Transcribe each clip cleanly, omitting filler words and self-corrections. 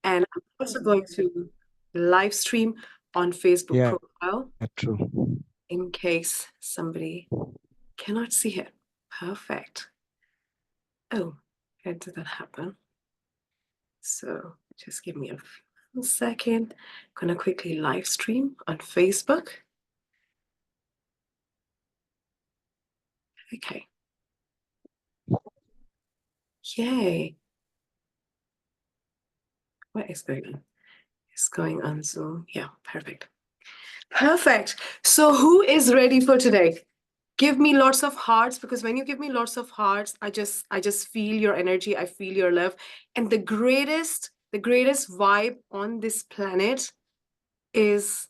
And I'm also going to live stream on Facebook Yeah, profile true. in case somebody cannot see it. Perfect. Oh, how did that happen? So just give me a second. I'm gonna quickly live stream on Facebook. Okay. Yay. What is going on? It's going on Zoom. Yeah, perfect. Perfect. So who is ready for today? Give me lots of hearts, because when you give me lots of hearts, I just feel your energy, I feel your love. And the greatest vibe on this planet is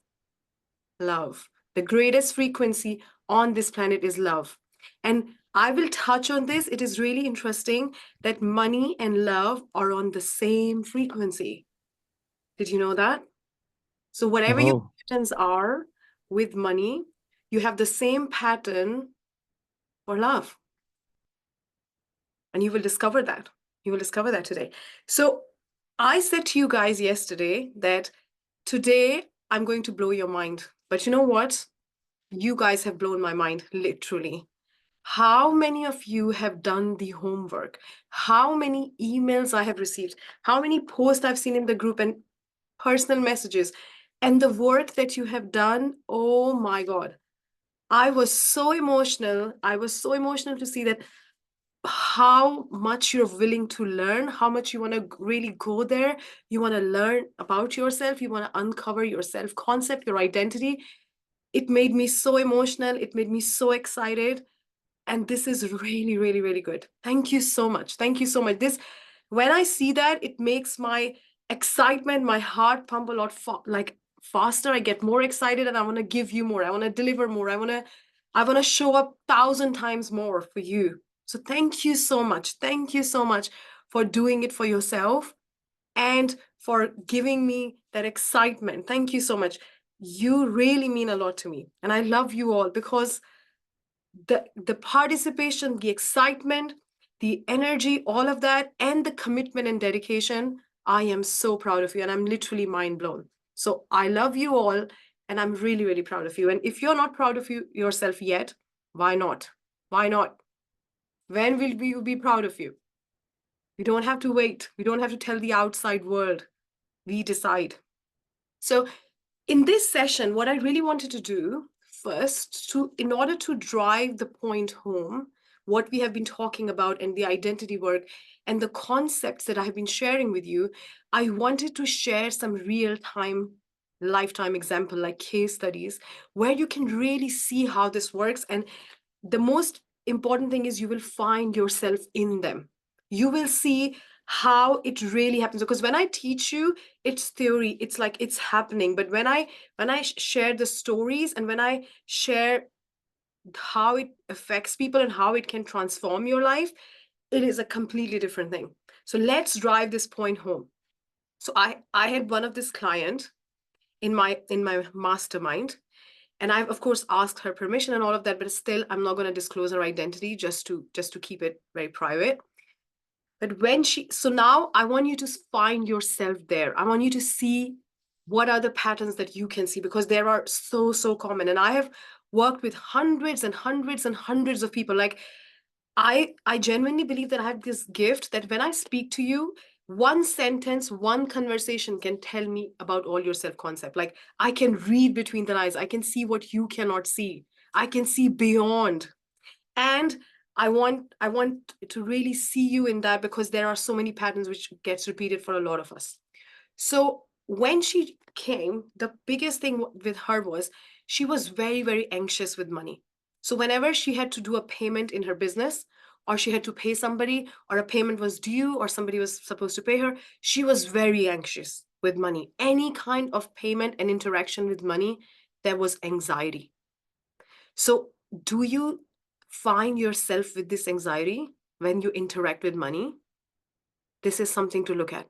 love. The greatest frequency on this planet is love. And I will touch on this. It is really interesting that money and love are on the same frequency. Did you know that? So whatever your Oh, patterns are with money, you have the same pattern for love. And you will discover that. You will discover that today. So I said to you guys yesterday that today I'm going to blow your mind. But you know what? You guys have blown my mind, literally. How many of you have done the homework? How many emails I have received? How many posts I've seen in the group and personal messages? And the work that you have done, oh my God. I was so emotional. I was so emotional to see that how much you're willing to learn, how much you want to really go there. You want to learn about yourself. You want to uncover your self concept, your identity. It made me so emotional. It made me so excited. And this is really, really, really good. Thank you so much. Thank you so much. When I see that, it makes my excitement, my heart pump a lot like faster. I get more excited and I want to give you more. I want to deliver more. I want to show up 1,000 times more for you. So thank you so much. Thank you so much for doing it for yourself and for giving me that excitement. Thank you so much. You really mean a lot to me. And I love you all because the participation, the excitement, the energy, all of that, and the commitment and dedication, I am so proud of you and I'm literally mind blown. So I love you all and I'm really, really proud of you. And if you're not proud of yourself yet, why not? Why not? When will you be proud of you? We don't have to wait. We don't have to tell the outside world. We decide. So in this session, what I really wanted to do first, in order to drive the point home, what we have been talking about and the identity work and the concepts that I have been sharing with you, I wanted to share some real-time, lifetime example, like case studies, where you can really see how this works. And the most important thing is you will find yourself in them. You will see how it really happens, because when I teach you, it's theory, it's like it's happening. But when I share the stories and when I share how it affects people and how it can transform your life, it is a completely different thing. So let's drive this point home. So I had one of this client in my mastermind, and I've of course asked her permission and all of that, but still I'm not going to disclose her identity, just to keep it very private. But so now I want you to find yourself there. I want you to see what are the patterns that you can see, because there are so common. And I have worked with hundreds and hundreds and hundreds of people. Like I genuinely believe that I have this gift that when I speak to you, one sentence, one conversation can tell me about all your self-concept. Like I can read between the lines. I can see what you cannot see. I can see beyond. And I want to really see you in that, because there are so many patterns which gets repeated for a lot of us. So when she came, the biggest thing with her was she was very, very anxious with money. So whenever she had to do a payment in her business, or she had to pay somebody, or a payment was due, or somebody was supposed to pay her, she was very anxious with money. Any kind of payment and interaction with money, there was anxiety. So do you find yourself with this anxiety when you interact with money? This is something to look at.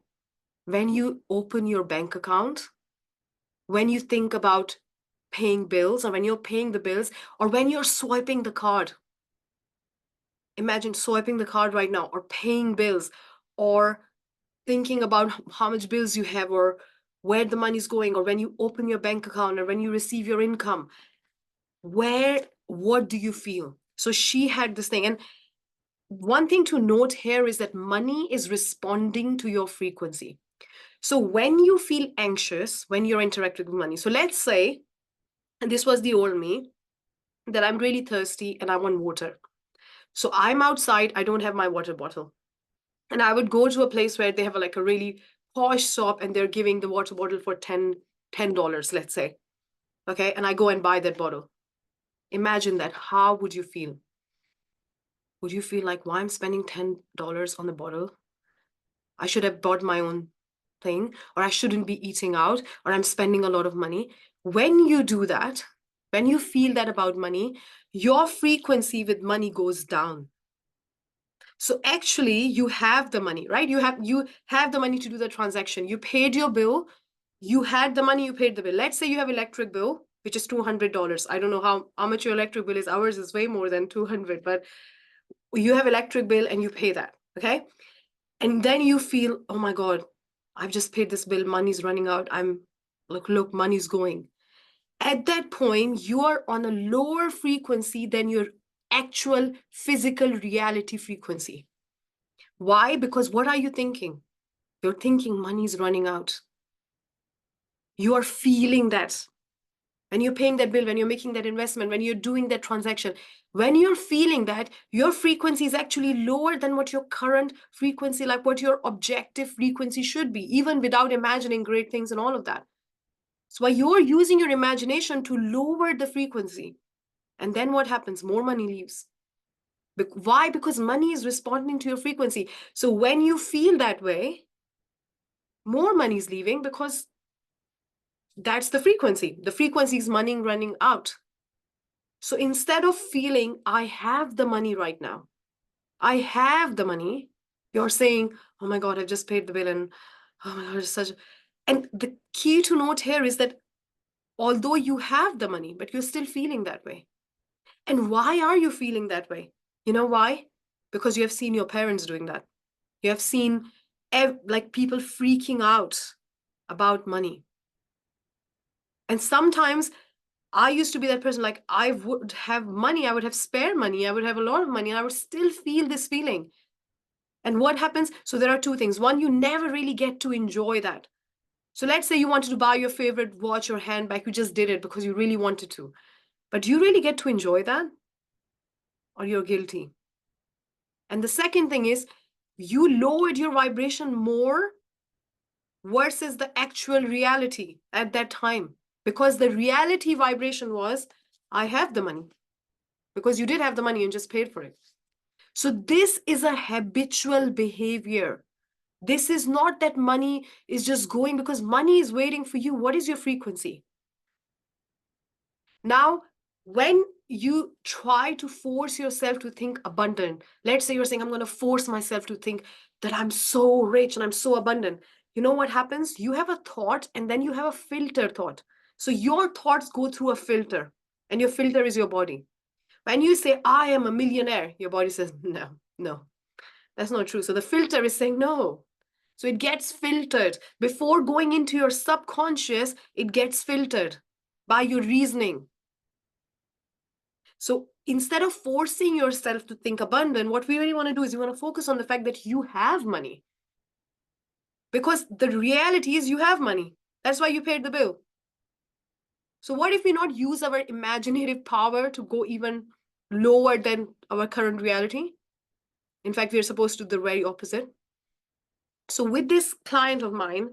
When you open your bank account, when you think about paying bills, or when you're paying the bills, or when you're swiping the card. Imagine swiping the card right now, or paying bills, or thinking about how much bills you have or where the money is going, or when you open your bank account or when you receive your income, what do you feel? So she had this thing. And one thing to note here is that money is responding to your frequency. So when you feel anxious, when you're interacting with money, so let's say, and this was the old me, that I'm really thirsty and I want water. So I'm outside, I don't have my water bottle. And I would go to a place where they have like a really posh shop and they're giving the water bottle for $10, let's say. Okay. And I go and buy that bottle. Imagine that. How would you feel? Would you feel like, why I'm spending $10 on the bottle? I should have bought my own thing, or I shouldn't be eating out, or I'm spending a lot of money. When you do that, when you feel that about money, your frequency with money goes down. So actually you have the money, right? You have the money to do the transaction. You paid your bill, you had the money, you paid the bill. Let's say you have electric bill, which is $200. I don't know how much your electric bill is. Ours is way more than 200, but you have electric bill and you pay that, okay? And then you feel, oh my God, I've just paid this bill, money's running out. Look, money's going. At that point, you are on a lower frequency than your actual physical reality frequency. Why? Because what are you thinking? You're thinking money's running out. You are feeling that. When you're paying that bill, when you're making that investment, when you're doing that transaction, when you're feeling that, your frequency is actually lower than what your current frequency, like what your objective frequency should be, even without imagining great things and all of that. So you're using your imagination to lower the frequency. And then what happens? More money leaves. Why? Because money is responding to your frequency. So when you feel that way, more money is leaving because that's the frequency. The frequency is money running out. So instead of feeling, I have the money right now, I have the money, you're saying, oh my God, I've just paid the bill and oh my God, it's such. And the key to note here is that although you have the money, but you're still feeling that way. And why are you feeling that way? You know why? Because you have seen your parents doing that. You have seen like people freaking out about money. And sometimes I used to be that person, like I would have money, I would have spare money, I would have a lot of money, and I would still feel this feeling. And what happens? So there are two things. One, you never really get to enjoy that. So let's say you wanted to buy your favorite watch or handbag, you just did it because you really wanted to. But do you really get to enjoy that? Or you're guilty? And the second thing is, you lowered your vibration more versus the actual reality at that time. Because the reality vibration was, I have the money. Because you did have the money and just paid for it. So this is a habitual behavior. This is not that money is just going because money is waiting for you. What is your frequency? Now, when you try to force yourself to think abundant, let's say you're saying, I'm going to force myself to think that I'm so rich and I'm so abundant. You know what happens? You have a thought and then you have a filter thought. So your thoughts go through a filter and your filter is your body. When you say, I am a millionaire, your body says, no, that's not true. So the filter is saying no. So it gets filtered. Before going into your subconscious, it gets filtered by your reasoning. So instead of forcing yourself to think abundant, what we really want to do is you want to focus on the fact that you have money. Because the reality is you have money. That's why you paid the bill. So what if we not use our imaginative power to go even lower than our current reality? In fact, we are supposed to do the very opposite. So with this client of mine,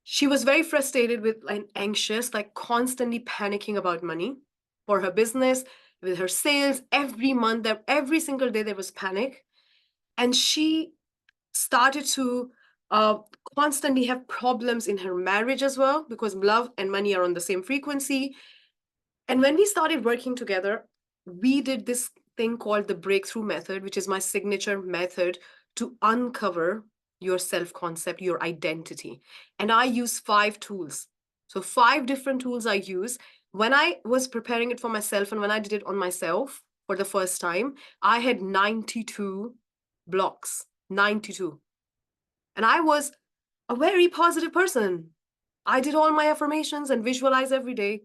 she was very frustrated with and anxious, like constantly panicking about money for her business, with her sales. Every month, every single day, there was panic. And she started to constantly have problems in her marriage as well, because love and money are on the same frequency. And when we started working together, we did this thing called the breakthrough method, which is my signature method to uncover your self-concept, your identity. And I use 5 tools. So 5 different tools I use. When I was preparing it for myself and when I did it on myself for the first time, I had 92 blocks, 92. And I was a very positive person. I did all my affirmations and visualize every day.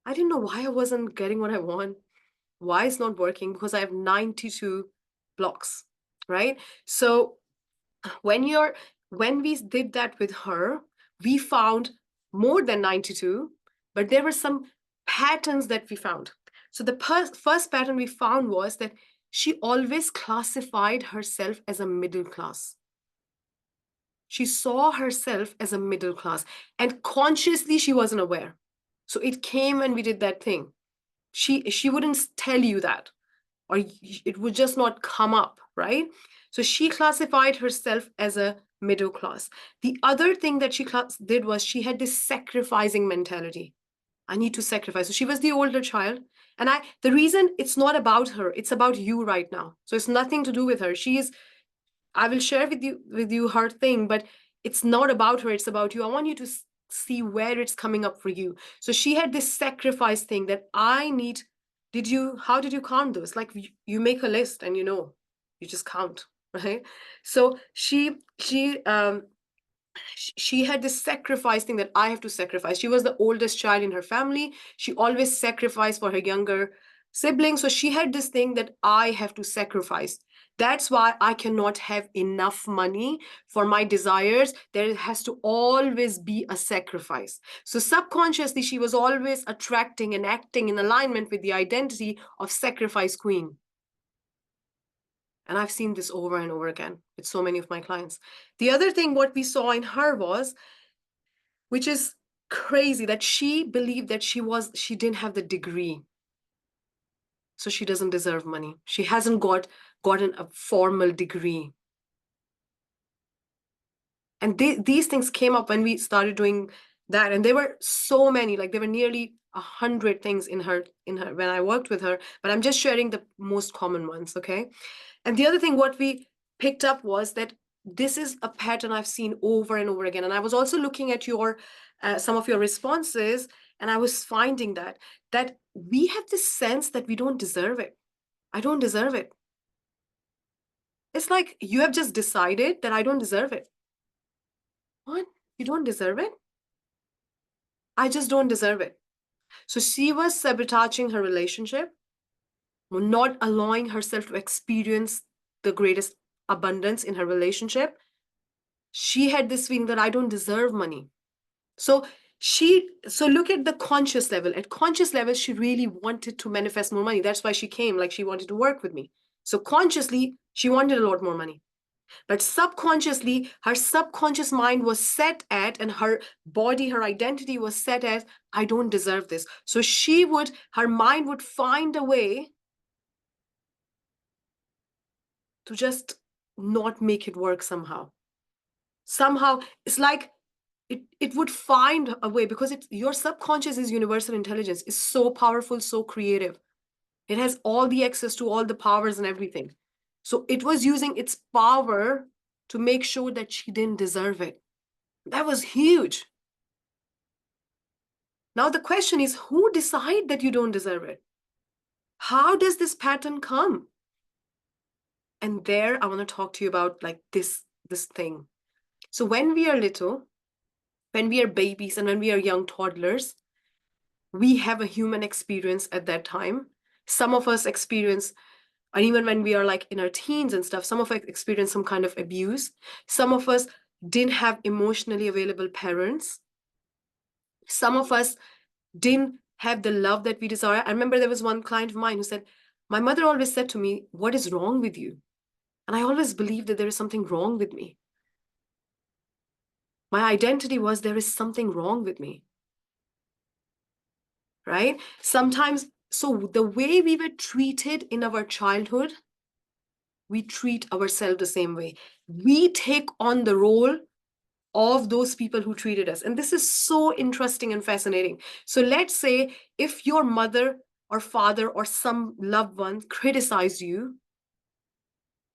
I didn't know why I wasn't getting what I want, why it's not working, because I have 92 blocks, right? So when we did that with her, we found more than 92, but there were some patterns that we found. So the first pattern we found was that she always classified herself as a middle class. She saw herself as a middle class, and consciously she wasn't aware. So it came when we did that thing. She wouldn't tell you that, or it would just not come up, right? So she classified herself as a middle class. The other thing that she did was she had this sacrificing mentality. I need to sacrifice. So she was the older child. And the reason it's not about her, it's about you right now. So it's nothing to do with her. I will share with you her thing, but it's not about her, it's about you. I want you to see where it's coming up for you. So she had this sacrifice thing that I need. How did you count those? Like you make a list and you just count, right? So she had this sacrifice thing that I have to sacrifice. She was the oldest child in her family. She always sacrificed for her younger siblings. So she had this thing that I have to sacrifice. That's why I cannot have enough money for my desires. There has to always be a sacrifice. So subconsciously, she was always attracting and acting in alignment with the identity of sacrifice queen. And I've seen this over and over again with so many of my clients. The other thing, what we saw in her was, which is crazy, that she believed that she didn't have the degree. So she doesn't deserve money. She hasn't gotten a formal degree. And these things came up when we started doing that. And there were so many, like there were nearly 100 things in her when I worked with her, but I'm just sharing the most common ones, okay? And the other thing, what we picked up was that this is a pattern I've seen over and over again. And I was also looking at some of your responses, and I was finding that we have this sense that we don't deserve it. I don't deserve it. It's like you have just decided that I don't deserve it. What? You don't deserve it? I just don't deserve it. So she was sabotaging her relationship, not allowing herself to experience the greatest abundance in her relationship. She had this feeling that I don't deserve money. So look at the conscious level. At conscious level, she really wanted to manifest more money. That's why she came, like she wanted to work with me. So consciously, she wanted a lot more money. But subconsciously, her subconscious mind was set at, and her body, her identity was set as, I don't deserve this. So her mind would find a way to just not make it work somehow. Somehow, it's like it would find a way, because your subconscious is universal intelligence. It's so powerful, so creative. It has all the access to all the powers and everything. So it was using its power to make sure that she didn't deserve it. That was huge. Now the question is, who decide that you don't deserve it? How does this pattern come? And there I want to talk to you about like this thing. So when we are little, when we are babies and when we are young toddlers, we have a human experience at that time. Some of us experience, and even when we are like in our teens and stuff, some of us experience some kind of abuse. Some of us didn't have emotionally available parents. Some of us didn't have the love that we desire. I remember there was one client of mine who said, my mother always said to me, what is wrong with you? And I always believed that there is something wrong with me. My identity was, there is something wrong with me. Right? Sometimes, so the way we were treated in our childhood, we treat ourselves the same way. We take on the role of those people who treated us. And this is so interesting and fascinating. So let's say if your mother or father or some loved one criticize you,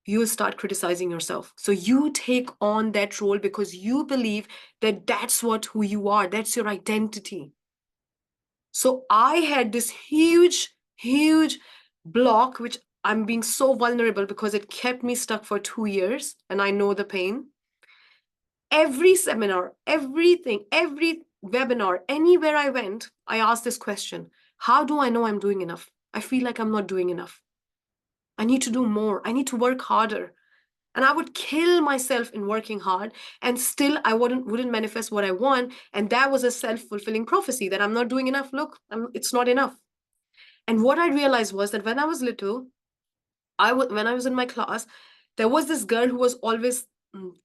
you will start criticizing yourself. So you take on that role because you believe that that's who you are. That's your identity. So I had this huge, huge block, which I'm being so vulnerable because it kept me stuck for 2 years, and I know the pain. Every seminar, everything, every webinar, anywhere I went, I asked this question. How do I know I'm doing enough? I feel like I'm not doing enough. I need to do more. I need to work harder. And I would kill myself in working hard, and still I wouldn't manifest what I want. And that was a self-fulfilling prophecy that I'm not doing enough. Look, it's not enough. And what I realized was that when I was little, when I was in my class, there was this girl who was always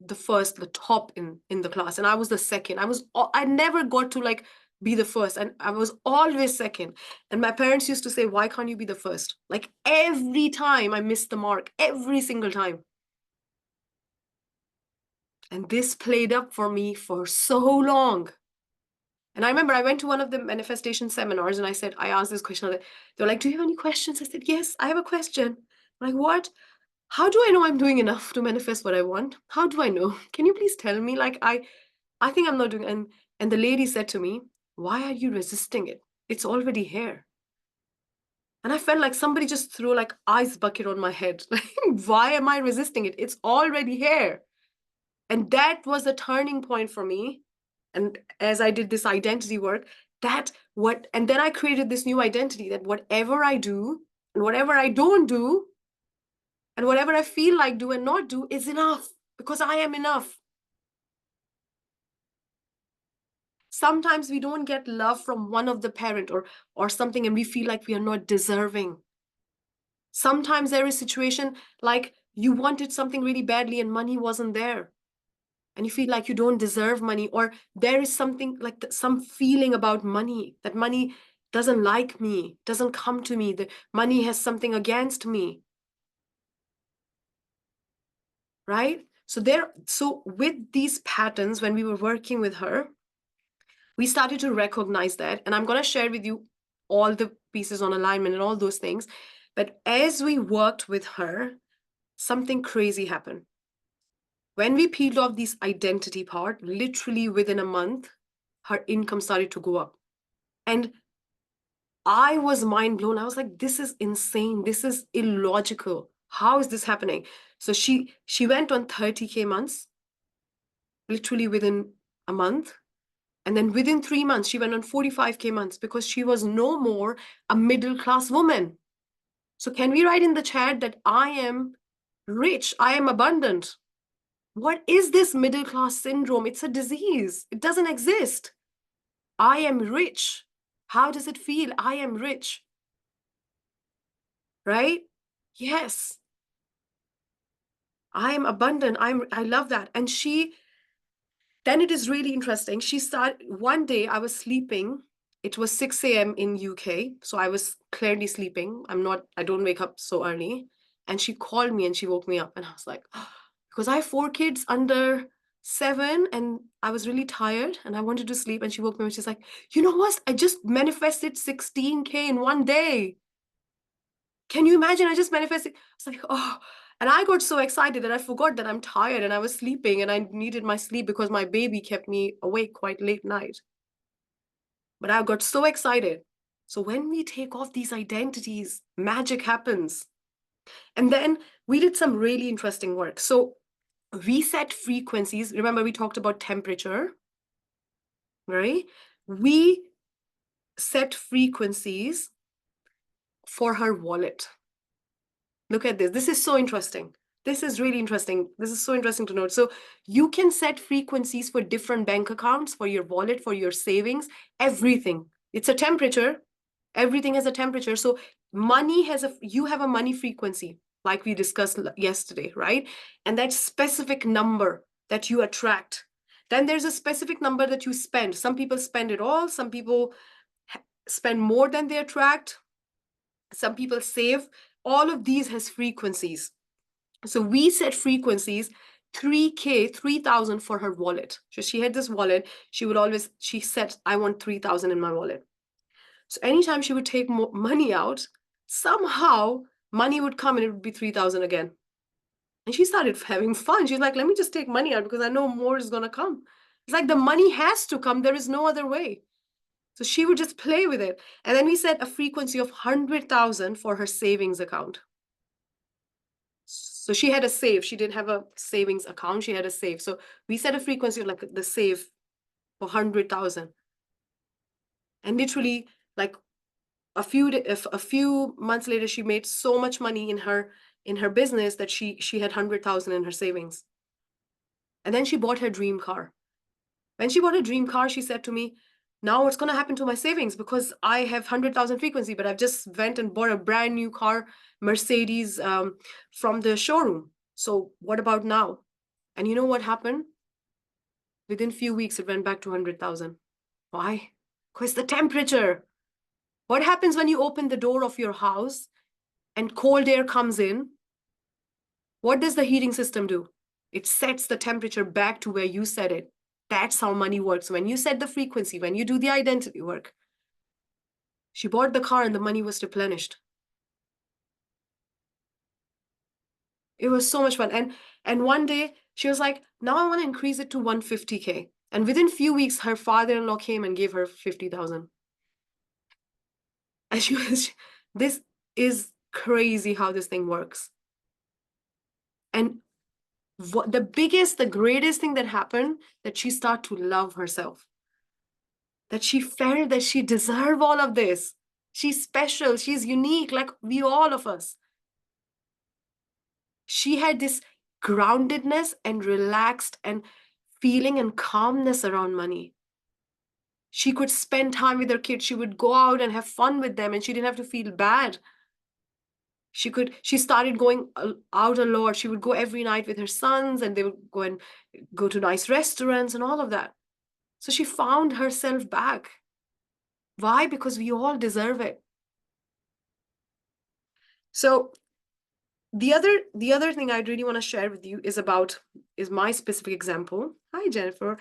the first, the top in the class, and I was the second. I never got to like be the first, and I was always second. And my parents used to say, why can't you be the first? Like every time I missed the mark, every single time. And this played up for me for so long. And I remember I went to one of the manifestation seminars and I asked this question. They were like, do you have any questions? I said, yes, I have a question. I'm like, what? How do I know I'm doing enough to manifest what I want? How do I know? Can you please tell me? Like, I think I'm not doing. And the lady said to me, why are you resisting it? It's already here. And I felt like somebody just threw like ice bucket on my head. Like, why am I resisting it? It's already here. And that was a turning point for me. And as I did this identity work, and then I created this new identity that whatever I do and whatever I don't do and whatever I feel like do and not do is enough, because I am enough. Sometimes we don't get love from one of the parent or something, and we feel like we are not deserving. Sometimes there is a situation like you wanted something really badly and money wasn't there, and you feel like you don't deserve money, or there is something like some feeling about money, that money doesn't like me, doesn't come to me, that money has something against me, right? So with these patterns, when we were working with her, we started to recognize that. And I'm going to share with you all the pieces on alignment and all those things. But as we worked with her, something crazy happened. When we peeled off this identity part, literally within a month, her income started to go up. And I was mind blown. I was like, this is insane. This is illogical. How is this happening? So she went on 30K months, literally within a month. And then within 3 months, she went on 45K months, because she was no more a middle-class woman. So can we write in the chat that I am rich, I am abundant? What is this middle-class syndrome? It's a disease. It doesn't exist. I am rich. How does it feel? I am rich. Right? Yes. I am abundant. I love that. And then it is really interesting. One day I was sleeping. It was 6 a.m. in UK. So I was clearly sleeping. I don't wake up so early. And she called me and she woke me up. And I was like, oh, because I have 4 kids under 7 and I was really tired and I wanted to sleep. And she woke me up and she's like, you know what? I just manifested 16K in one day. Can you imagine? I just manifested. I was like, oh. And I got so excited that I forgot that I'm tired and I was sleeping and I needed my sleep because my baby kept me awake quite late night. But I got so excited. So when we take off these identities, magic happens. And then we did some really interesting work. So we set frequencies. Remember, we talked about temperature, right? We set frequencies for her wallet. Look at this. This is so interesting. This is really interesting. This is so interesting to note. So you can set frequencies for different bank accounts, for your wallet, for your savings, everything. It's a temperature. Everything has a temperature. So you have a money frequency, like we discussed yesterday, right? And that specific number that you attract. Then there's a specific number that you spend. Some people spend it all. Some people spend more than they attract. Some people save. All of these has frequencies. So we set frequencies, 3K, 3,000 for her wallet. So she had this wallet. She said, I want 3,000 in my wallet. So anytime she would take more money out, somehow money would come and it would be 3,000 again. And she started having fun. She's like, let me just take money out because I know more is going to come. It's like the money has to come. There is no other way. So she would just play with it. And then we set a frequency of 100,000 for her savings account. So she had a save. She didn't have a savings account. She had a save. So we set a frequency of like the save for 100,000. And literally like a few months later, she made so much money in her business that she had 100,000 in her savings. And then she bought her dream car. When she bought a dream car, she said to me, now what's going to happen to my savings? Because I have 100,000 frequency, but I've just went and bought a brand new car, Mercedes, from the showroom. So what about now? And you know what happened? Within few weeks, it went back to 100,000. Why? Because the temperature. What happens when you open the door of your house and cold air comes in? What does the heating system do? It sets the temperature back to where you set it. That's how money works. When you set the frequency, when you do the identity work. She bought the car and the money was replenished. It was so much fun. And one day she was like, now I want to increase it to 150K. And within few weeks, her father-in-law came and gave her 50,000. And she was, this is crazy how this thing works. And what the greatest thing that happened, that she started to love herself. That she felt that she deserved all of this. She's special, she's unique, like all of us. She had this groundedness and relaxed and feeling and calmness around money. She could spend time with her kids. She would go out and have fun with them, and she didn't have to feel bad. She started going out a lot. She would go every night with her sons, and they would go to nice restaurants and all of that. So she found herself back. Why? Because we all deserve it. So the other thing I'd really want to share with you is my specific example. Hi, Jennifer.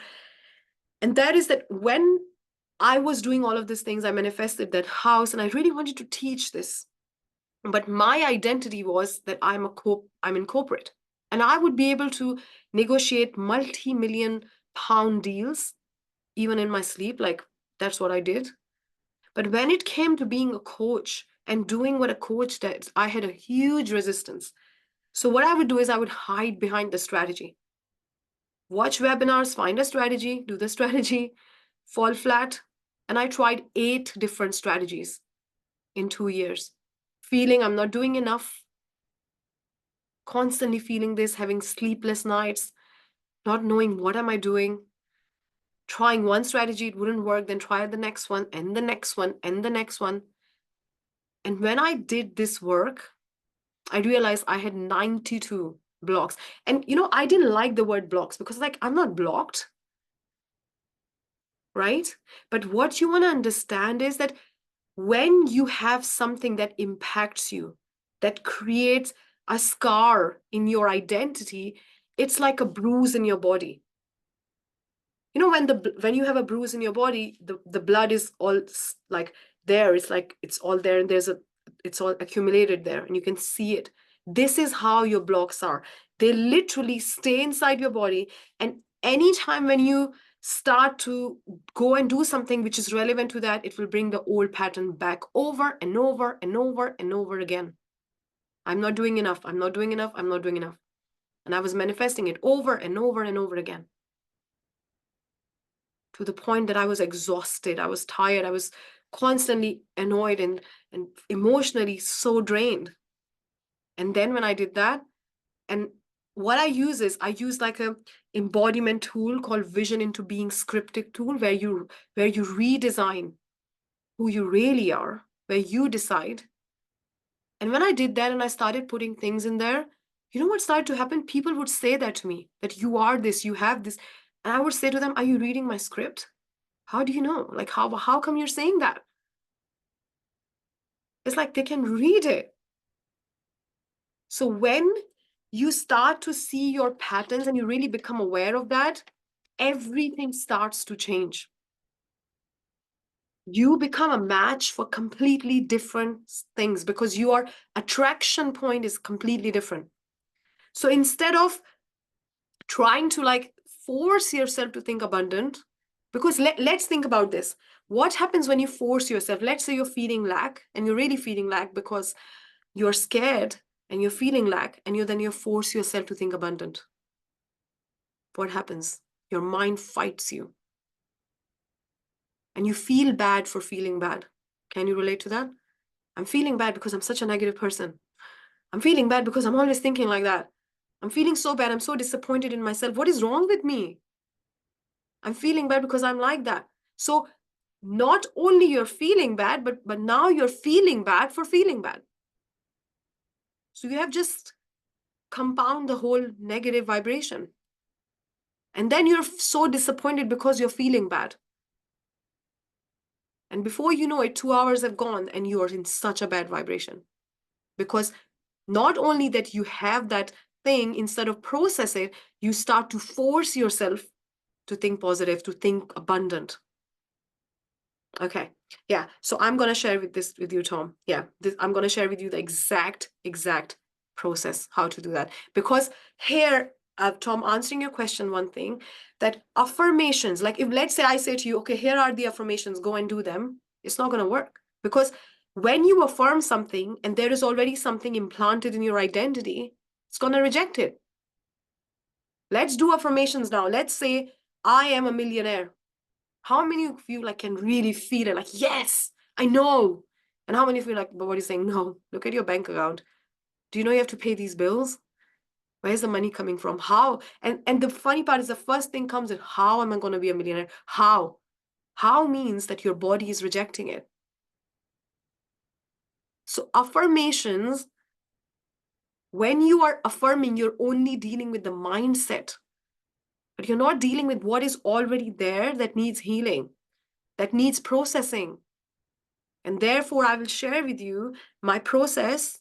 And that is that when I was doing all of these things, I manifested that house, and I really wanted to teach this. But my identity was that I'm in corporate, and I would be able to negotiate multi-million pound deals even in my sleep. Like, that's what I did. But when it came to being a coach and doing what a coach does, I had a huge resistance. So what I would do is I would hide behind the strategy. Watch webinars, find a strategy, do the strategy, fall flat. And I tried 8 different strategies in 2 years, feeling I'm not doing enough, constantly feeling this, having sleepless nights, not knowing what am I doing, trying one strategy, it wouldn't work, then try the next one and the next one and the next one. And when I did this work, I realized I had 92 blocks. And I didn't like the word blocks because like I'm not blocked, right? But what you want to understand is that when you have something that impacts you, that creates a scar in your identity, it's like a bruise in your body. When you have a bruise in your body, the blood is all like there. It's like it's all there, and it's all accumulated there, and you can see it. This is how your blocks are. They literally stay inside your body, and anytime when you start to go and do something which is relevant to that, it will bring the old pattern back over and over and over and over again. I'm not doing enough. I'm not doing enough. I'm not doing enough. And I was manifesting it over and over and over again, to the point that I was exhausted. I was tired. I was constantly annoyed and emotionally so drained. And then when I did that, and what I use like a embodiment tool called Vision into Being Scripted tool, where you redesign who you really are, where you decide. And when I did that and I started putting things in there, you know what started to happen? People would say that to me, that you are this, you have this. And I would say to them, are you reading my script? How do you know? Like, how come you're saying that? It's like they can read it. So when you start to see your patterns and you really become aware of that, everything starts to change. You become a match for completely different things because your attraction point is completely different. So instead of trying to like force yourself to think abundant, because let's think about this. What happens when you force yourself? Let's say you're feeling lack and you're really feeling lack because you're scared and you're feeling lack, and you force yourself to think abundant, what happens? Your mind fights you. And you feel bad for feeling bad. Can you relate to that? I'm feeling bad because I'm such a negative person. I'm feeling bad because I'm always thinking like that. I'm feeling so bad. I'm so disappointed in myself. What is wrong with me? I'm feeling bad because I'm like that. So not only you're feeling bad, but now you're feeling bad for feeling bad. So you have just compound the whole negative vibration. And then you're so disappointed because you're feeling bad. And before you know it, 2 hours have gone and you are in such a bad vibration. Because not only that you have that thing, instead of process it, you start to force yourself to think positive, to think abundant. Okay. Yeah. So I'm going to share with you, Tom. Yeah. I'm going to share with you the exact process, how to do that. Because here, Tom, answering your question, one thing, that affirmations, like if let's say I say to you, okay, here are the affirmations, go and do them. It's not going to work. Because when you affirm something and there is already something implanted in your identity, it's going to reject it. Let's do affirmations now. Let's say I am a millionaire. How many of you like can really feel it? Like, yes, I know. And how many of you like, but what are you saying? No, look at your bank account. Do you know you have to pay these bills? Where's the money coming from? How? And the funny part is the first thing comes in, how am I going to be a millionaire? How? How means that your body is rejecting it. So affirmations, when you are affirming, you're only dealing with the mindset, but you're not dealing with what is already there that needs healing, that needs processing. And therefore, I will share with you my process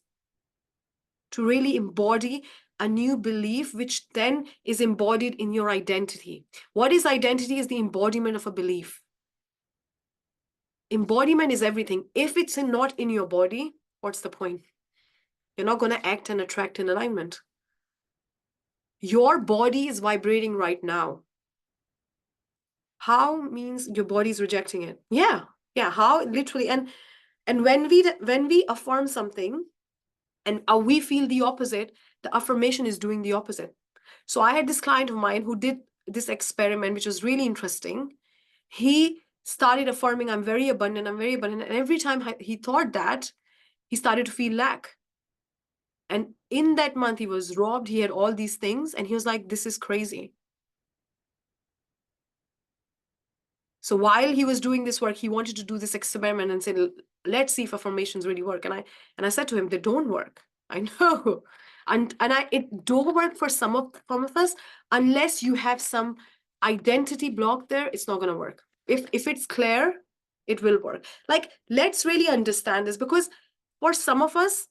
to really embody a new belief, which then is embodied in your identity. What is identity? Is the embodiment of a belief. Embodiment is everything. If it's not in your body, what's the point? You're not going to act and attract in alignment. Your body is vibrating right now. How means your body is rejecting it. Yeah. How literally. And when we affirm something and we feel the opposite, the affirmation is doing the opposite. So I had this client of mine who did this experiment, which was really interesting. He started affirming, I'm very abundant, I'm very abundant. And every time he thought that, he started to feel lack. And in that month, he was robbed. He had all these things. And he was like, this is crazy. So while he was doing this work, he wanted to do this experiment and said, let's see if affirmations really work. And I said to him, they don't work. I know. And it don't work for some of us unless you have some identity block there. It's not going to work. If it's clear, it will work. Like, let's really understand this, because for some of us,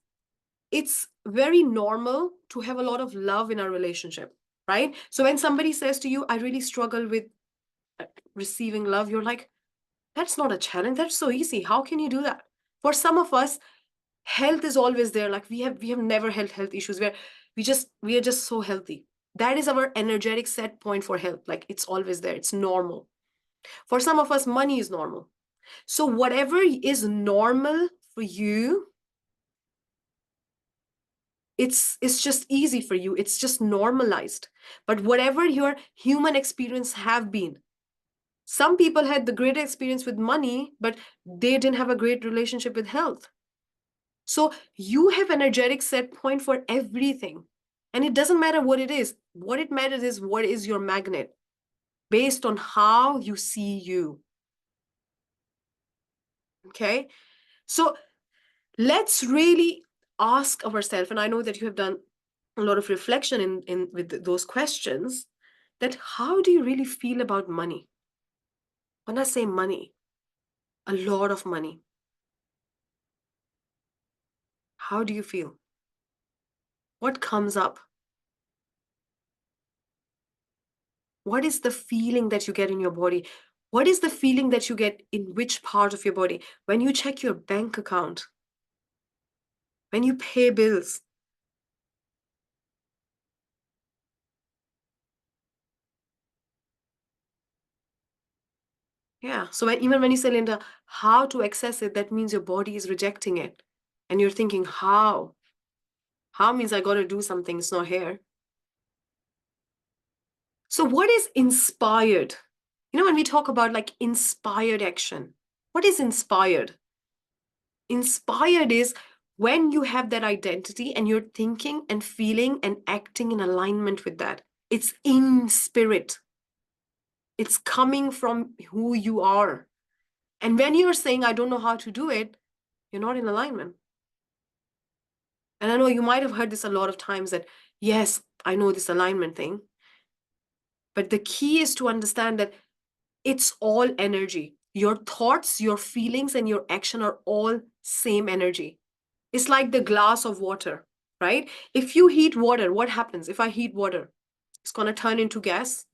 it's very normal to have a lot of love in our relationship, right? So when somebody says to you, I really struggle with receiving love, you're like, that's not a challenge. That's so easy. How can you do that? For some of us, health is always there. Like we have never had health issues where we are just so healthy. That is our energetic set point for health. Like it's always there. It's normal. For some of us, money is normal. So whatever is normal for you, it's just easy for you. It's just normalized. But whatever your human experience have been, some people had the great experience with money, but they didn't have a great relationship with health. So you have energetic set point for everything. And it doesn't matter what it is. What it matters is what is your magnet based on how you see you. Okay. So let's really ask ourselves, and I know that you have done a lot of reflection in with those questions, that how do you really feel about money? When I say money, a lot of money, how do you feel? What comes up? What is the feeling that you get in your body? What is the feeling that you get in which part of your body? When you check your bank account, when you pay bills. Yeah. So even when you say, Linda, how to access it, that means your body is rejecting it. And you're thinking, how? How means I got to do something, it's not here. So what is inspired? You know, when we talk about like inspired action, what is inspired? Inspired is when you have that identity and you're thinking and feeling and acting in alignment with that. It's in spirit. It's coming from who you are. And when you're saying, I don't know how to do it, you're not in alignment. And I know you might have heard this a lot of times that, yes, I know this alignment thing. But the key is to understand that it's all energy. Your thoughts, your feelings, and your action are all same energy. It's like the glass of water, right? If you heat water, what happens? If I heat water, it's going to turn into gas.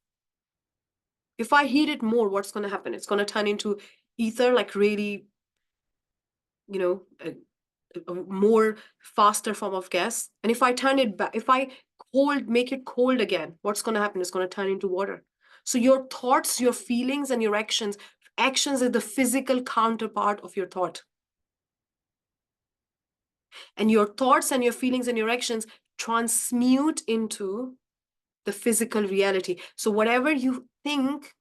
If I heat it more, what's going to happen? It's going to turn into ether, like really, you know, a more faster form of gas. And if I turn it back, if I make it cold again, what's going to happen? It's going to turn into water. So your thoughts, your feelings, and your actions are the physical counterpart of your thought. And your thoughts and your feelings and your actions transmute into the physical reality. So whatever you think,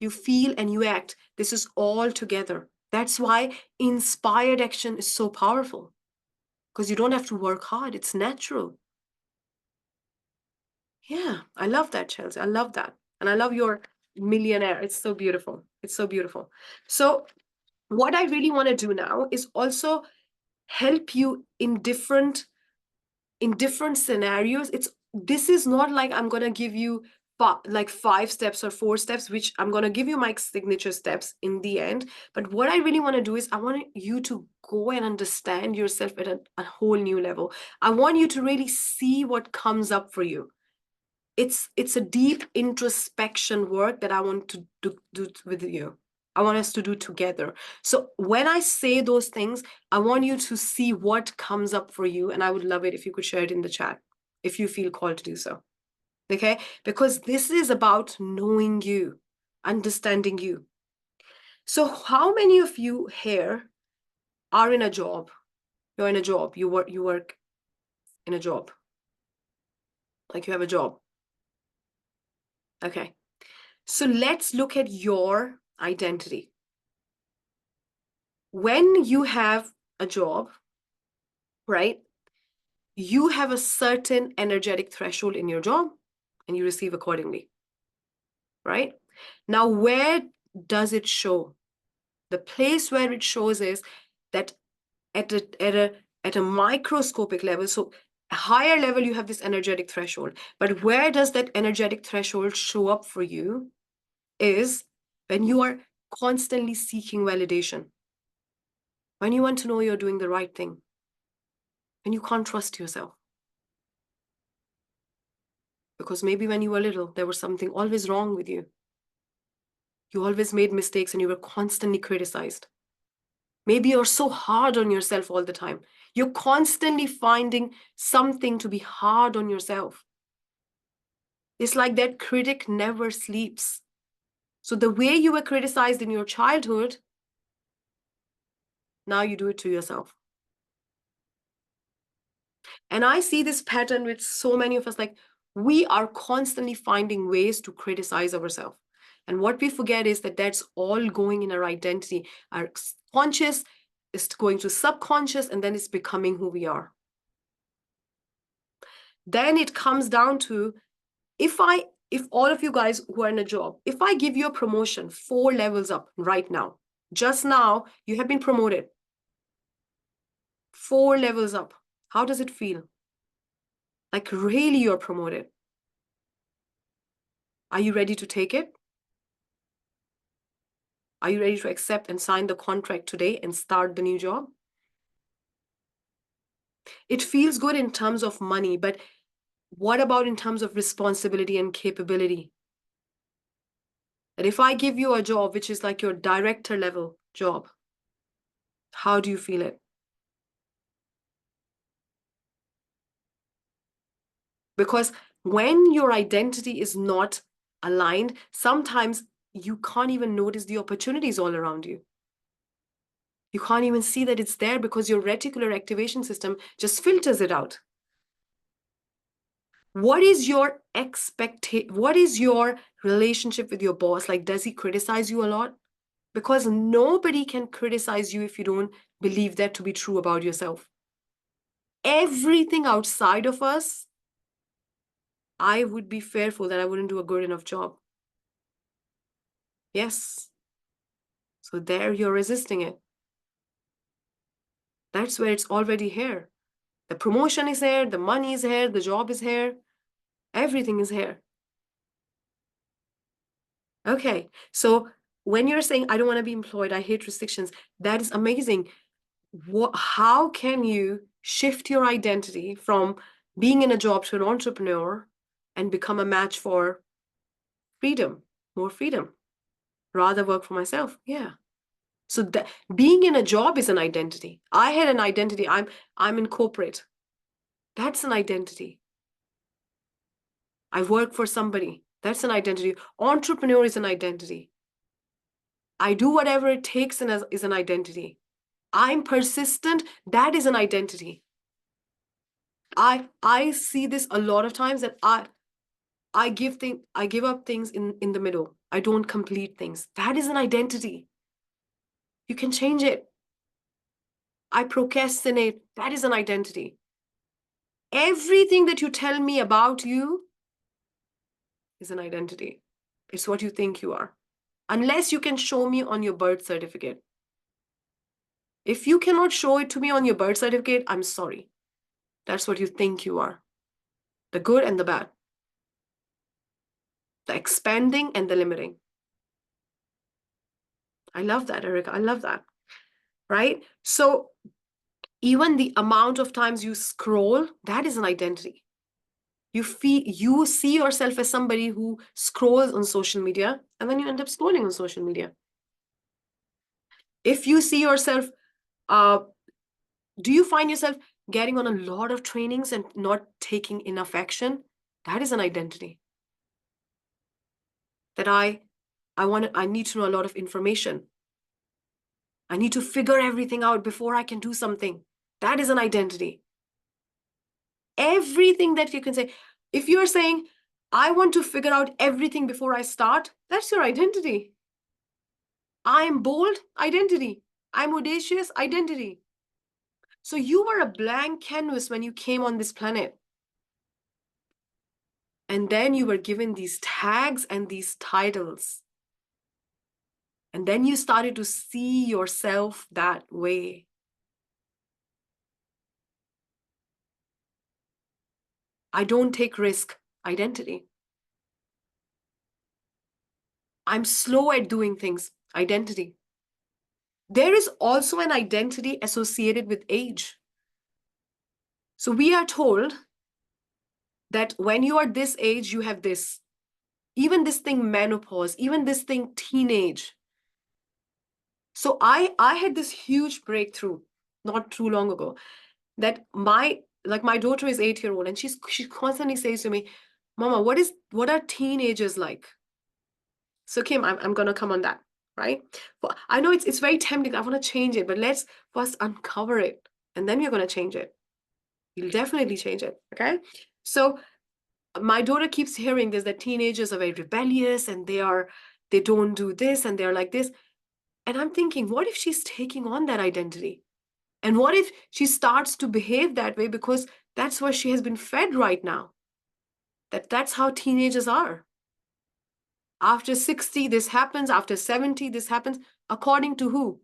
you feel, and you act, this is all together. That's why inspired action is so powerful, because you don't have to work hard. It's natural. Yeah, I love that, Chelsea. I love that. And I love your millionaire. It's so beautiful. It's so beautiful. So what I really want to do now is also help you in different scenarios. This is not like I'm going to give you like 5 steps or 4 steps, which I'm going to give you my signature steps in the end. But what I really want to do is I want you to go and understand yourself at a whole new level. I want you to really see what comes up for you. It's a deep introspection work that I want to do with you. I want us to do together. So when I say those things, I want you to see what comes up for you. And I would love it if you could share it in the chat, if you feel called to do so. Okay? Because this is about knowing you, understanding you. So how many of you here are in a job? You're in a job. You work in a job. Like you have a job. Okay. So let's look at your identity. When you have a job, right, you have a certain energetic threshold in your job and you receive accordingly, right? Now, where does it show? The place where it shows is that at a microscopic level, so a higher level, you have this energetic threshold. But where does that energetic threshold show up for you is when you are constantly seeking validation. When you want to know you're doing the right thing, when you can't trust yourself. Because maybe when you were little, there was something always wrong with you. You always made mistakes and you were constantly criticized. Maybe you're so hard on yourself all the time. You're constantly finding something to be hard on yourself. It's like that critic never sleeps. So the way you were criticized in your childhood, now you do it to yourself. And I see this pattern with so many of us, like we are constantly finding ways to criticize ourselves. And what we forget is that that's all going in our identity. Our conscious is going to subconscious, and then it's becoming who we are. Then it comes down to, if all of you guys who are in a job, if I give you a promotion 4 levels up right now, just now, you have been promoted 4 levels up. How does it feel? Like really you're promoted. Are you ready to take it? Are you ready to accept and sign the contract today and start the new job? It feels good in terms of money, but what about in terms of responsibility and capability? And if I give you a job, which is like your director level job, how do you feel it? Because when your identity is not aligned, sometimes you can't even notice the opportunities all around you. You can't even see that it's there because your reticular activation system just filters it out. What is your what is your relationship with your boss? Like, does he criticize you a lot? Because nobody can criticize you if you don't believe that to be true about yourself. Everything outside of us, I would be fearful that I wouldn't do a good enough job. Yes. So there you're resisting it. That's where it's already here. The promotion is here, the money is here, the job is here, everything is here. Okay, so when you're saying, I don't want to be employed, I hate restrictions, that is amazing. How can you shift your identity from being in a job to an entrepreneur and become a match for freedom, more freedom, rather work for myself? Yeah. So that being in a job is an identity. I had an identity. I'm in corporate. That's an identity. I work for somebody. That's an identity. Entrepreneur is an identity. I do whatever it takes and is an identity. I'm persistent. That is an identity. I see this a lot of times that I give up things in the middle. I don't complete things. That is an identity. You can change it. I procrastinate. That is an identity. Everything that you tell me about you is an identity. It's what you think you are. Unless you can show me on your birth certificate. If you cannot show it to me on your birth certificate, I'm sorry. That's what you think you are. The good and the bad. The expanding and the limiting. I love that, Erica. I love that. Right? So even the amount of times you scroll, that is an identity. You see yourself as somebody who scrolls on social media, and then you end up scrolling on social media. If you see yourself, do you find yourself getting on a lot of trainings and not taking enough action? That is an identity. That I need to know a lot of information. I need to figure everything out before I can do something. That is an identity. Everything that you can say. If you're saying, I want to figure out everything before I start, that's your identity. I'm bold, identity. I'm audacious, identity. So you were a blank canvas when you came on this planet. And then you were given these tags and these titles. And then you started to see yourself that way. I don't take risk, identity. I'm slow at doing things, identity. There is also an identity associated with age. So we are told that when you are this age, you have this. Even this thing menopause, even this thing teenage. So I had this huge breakthrough not too long ago that my daughter is 8-year-old and she constantly says to me, Mama, what are teenagers like? So Kim, I'm gonna come on that, right? But I know it's very tempting. I want to change it, but let's first uncover it and then we're gonna change it. You'll definitely change it. Okay. So my daughter keeps hearing this, that teenagers are very rebellious and they don't do this and they're like this. And I'm thinking, what if she's taking on that identity? And what if she starts to behave that way because that's what she has been fed right now? That's how teenagers are. After 60, this happens. After 70, this happens. According to who?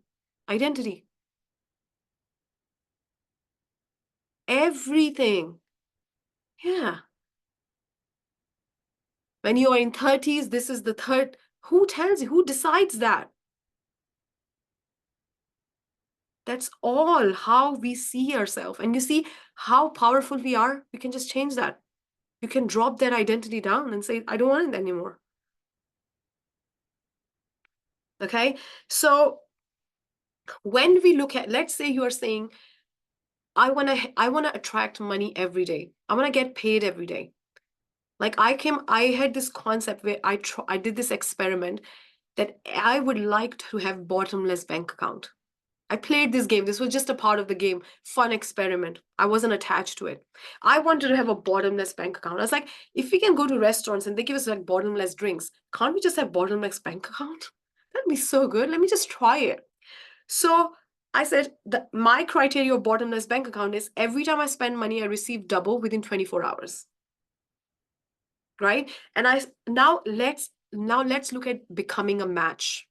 Identity. Everything. Yeah. When you are in 30s, this is the third. Who tells you? Who decides that? That's all how we see ourselves. And you see how powerful we are? We can just change that. You can drop that identity down and say, I don't want it anymore. Okay? So when we look at, let's say you are saying, I wanna attract money every day. I wanna get paid every day. Like I had this concept where I did this experiment that I would like to have bottomless bank account. I played this game. This was just a part of the game, fun experiment. I wasn't attached to it. I wanted to have a bottomless bank account. I was like, if we can go to restaurants and they give us like bottomless drinks, can't we just have bottomless bank account? That'd be so good. Let me just try it. So I said that my criteria of bottomless bank account is every time I spend money, I receive double within 24 hours. Right? And now let's look at becoming a match.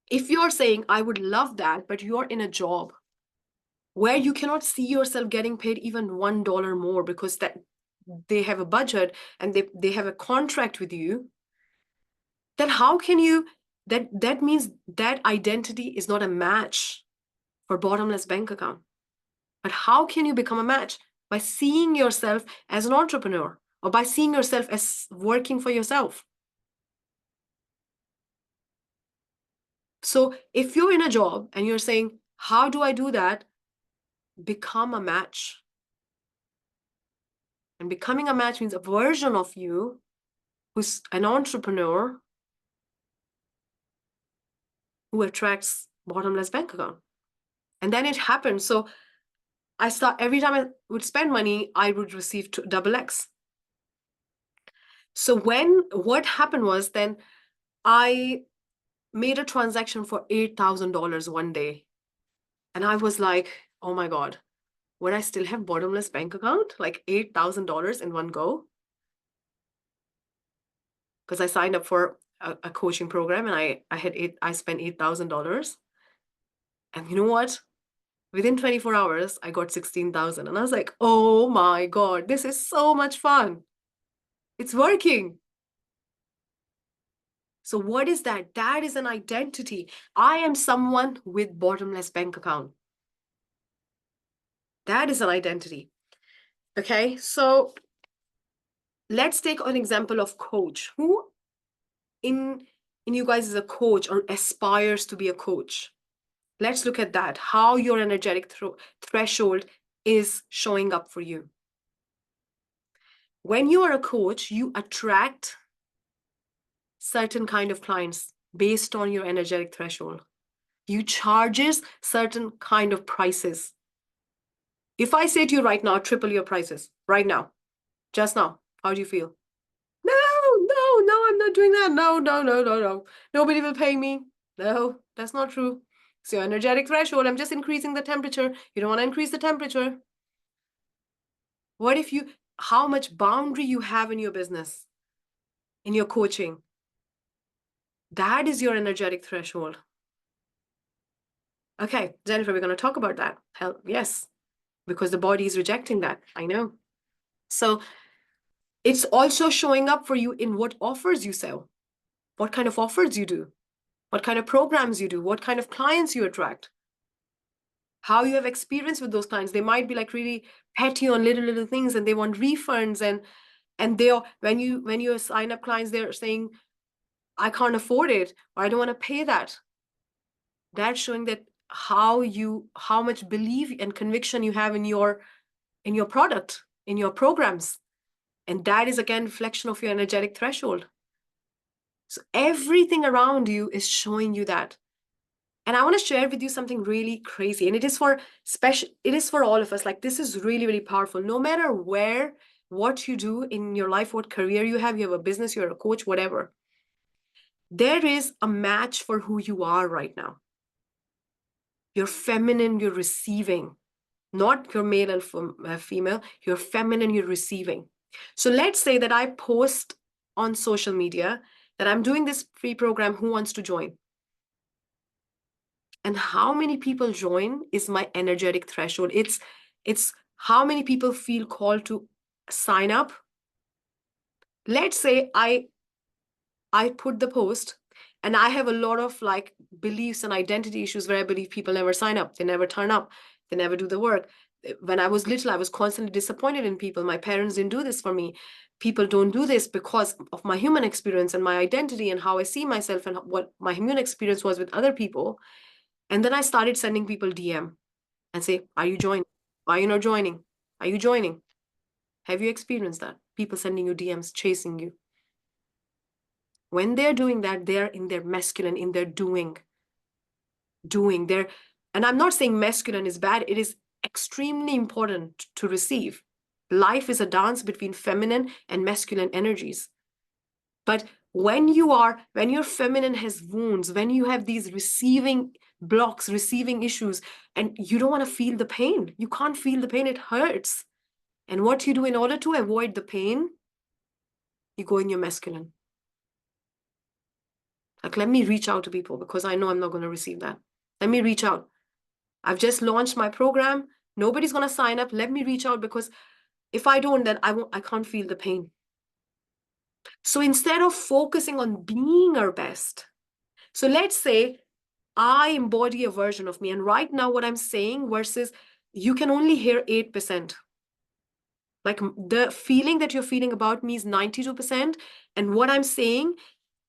If you're saying, I would love that, but you're in a job where you cannot see yourself getting paid even $1 more because that they have a budget and they have a contract with you, then how can you, that means that identity is not a match for bottomless bank account. But how can you become a match? By seeing yourself as an entrepreneur or by seeing yourself as working for yourself. So if you're in a job and you're saying, how do I do that? Become a match. And becoming a match means a version of you who's an entrepreneur who attracts bottomless bank account. And then it happened. So every time I would spend money, I would receive double X. So what happened was then I made a transaction for $8,000 one day. And I was like, oh my God, would I still have bottomless bank account? Like $8,000 in one go? Because I signed up for a coaching program and I spent $8,000. And you know what? Within 24 hours, I got 16,000. And I was like, oh my God, this is so much fun. It's working. So what is that? That is an identity. I am someone with bottomless bank account. That is an identity. Okay, so let's take an example of coach. Who in you guys is a coach or aspires to be a coach? Let's look at that, how your energetic threshold is showing up for you. When you are a coach, you attract certain kind of clients based on your energetic threshold. You charges certain kind of prices. If I say to you right now, triple your prices, right now, just now, how do you feel? No, I'm not doing that. No. Nobody will pay me. No, that's not true. It's your energetic threshold. I'm just increasing the temperature. You don't want to increase the temperature. What if how much boundary you have in your business, in your coaching? That is your energetic threshold. Okay, Jennifer, we're going to talk about that. Hell, yes, because the body is rejecting that. I know. So it's also showing up for you in what offers you sell, what kind of offers you do, what kind of programs you do, what kind of clients you attract, how you have experience with those clients. They might be like really petty on little things and they want refunds and they are, when you sign up clients, they're saying, I can't afford it, or I don't want to pay that. That's showing that how much belief and conviction you have in your product, in your programs. And that is again reflection of your energetic threshold. So everything around you is showing you that. And I want to share with you something really crazy. And it is for all of us. Like, this is really, really powerful. No matter what you do in your life, what career you have a business, you're a coach, whatever. There is a match for who you are right now. You're feminine, you're receiving. Not your male and female, you're feminine, you're receiving. So let's say that I post on social media that I'm doing this free program, who wants to join? And how many people join is my energetic threshold. It's how many people feel called to sign up. Let's say I put the post and I have a lot of like beliefs and identity issues where I believe people never sign up, they never turn up, they never do the work. When I was little, I was constantly disappointed in people. My parents didn't do this for me. People don't do this because of my human experience and my identity and how I see myself and what my human experience was with other people. And then I started sending people DM and say, are you joining? Why are you not joining? Are you joining? Have you experienced that? People sending you DMs, chasing you. When they're doing that, they're in their masculine, in their doing. They're And I'm not saying masculine is bad. It is extremely important to receive. Life is a dance between feminine and masculine energies. But when your feminine has wounds, when you have these receiving blocks, receiving issues, and you don't want to feel the pain, you can't feel the pain, it hurts. And what you do in order to avoid the pain, you go in your masculine. Like, let me reach out to people because I know I'm not going to receive that. Let me reach out. I've just launched my program. Nobody's going to sign up. Let me reach out, because if I don't, then I can't feel the pain. So instead of focusing on being our best, so let's say I embody a version of me, and right now what I'm saying versus you can only hear 8%. Like, the feeling that you're feeling about me is 92%, and what I'm saying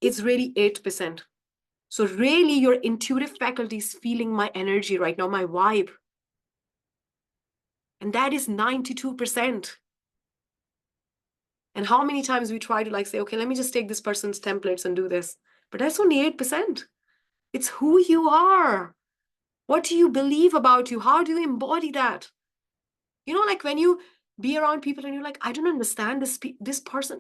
is really 8%. So really your intuitive faculty is feeling my energy right now, my vibe. And that is 92%. And how many times we try to like say, okay, let me just take this person's templates and do this. But that's only 8%. It's who you are. What do you believe about you? How do you embody that? You know, like when you be around people and you're like, I don't understand this person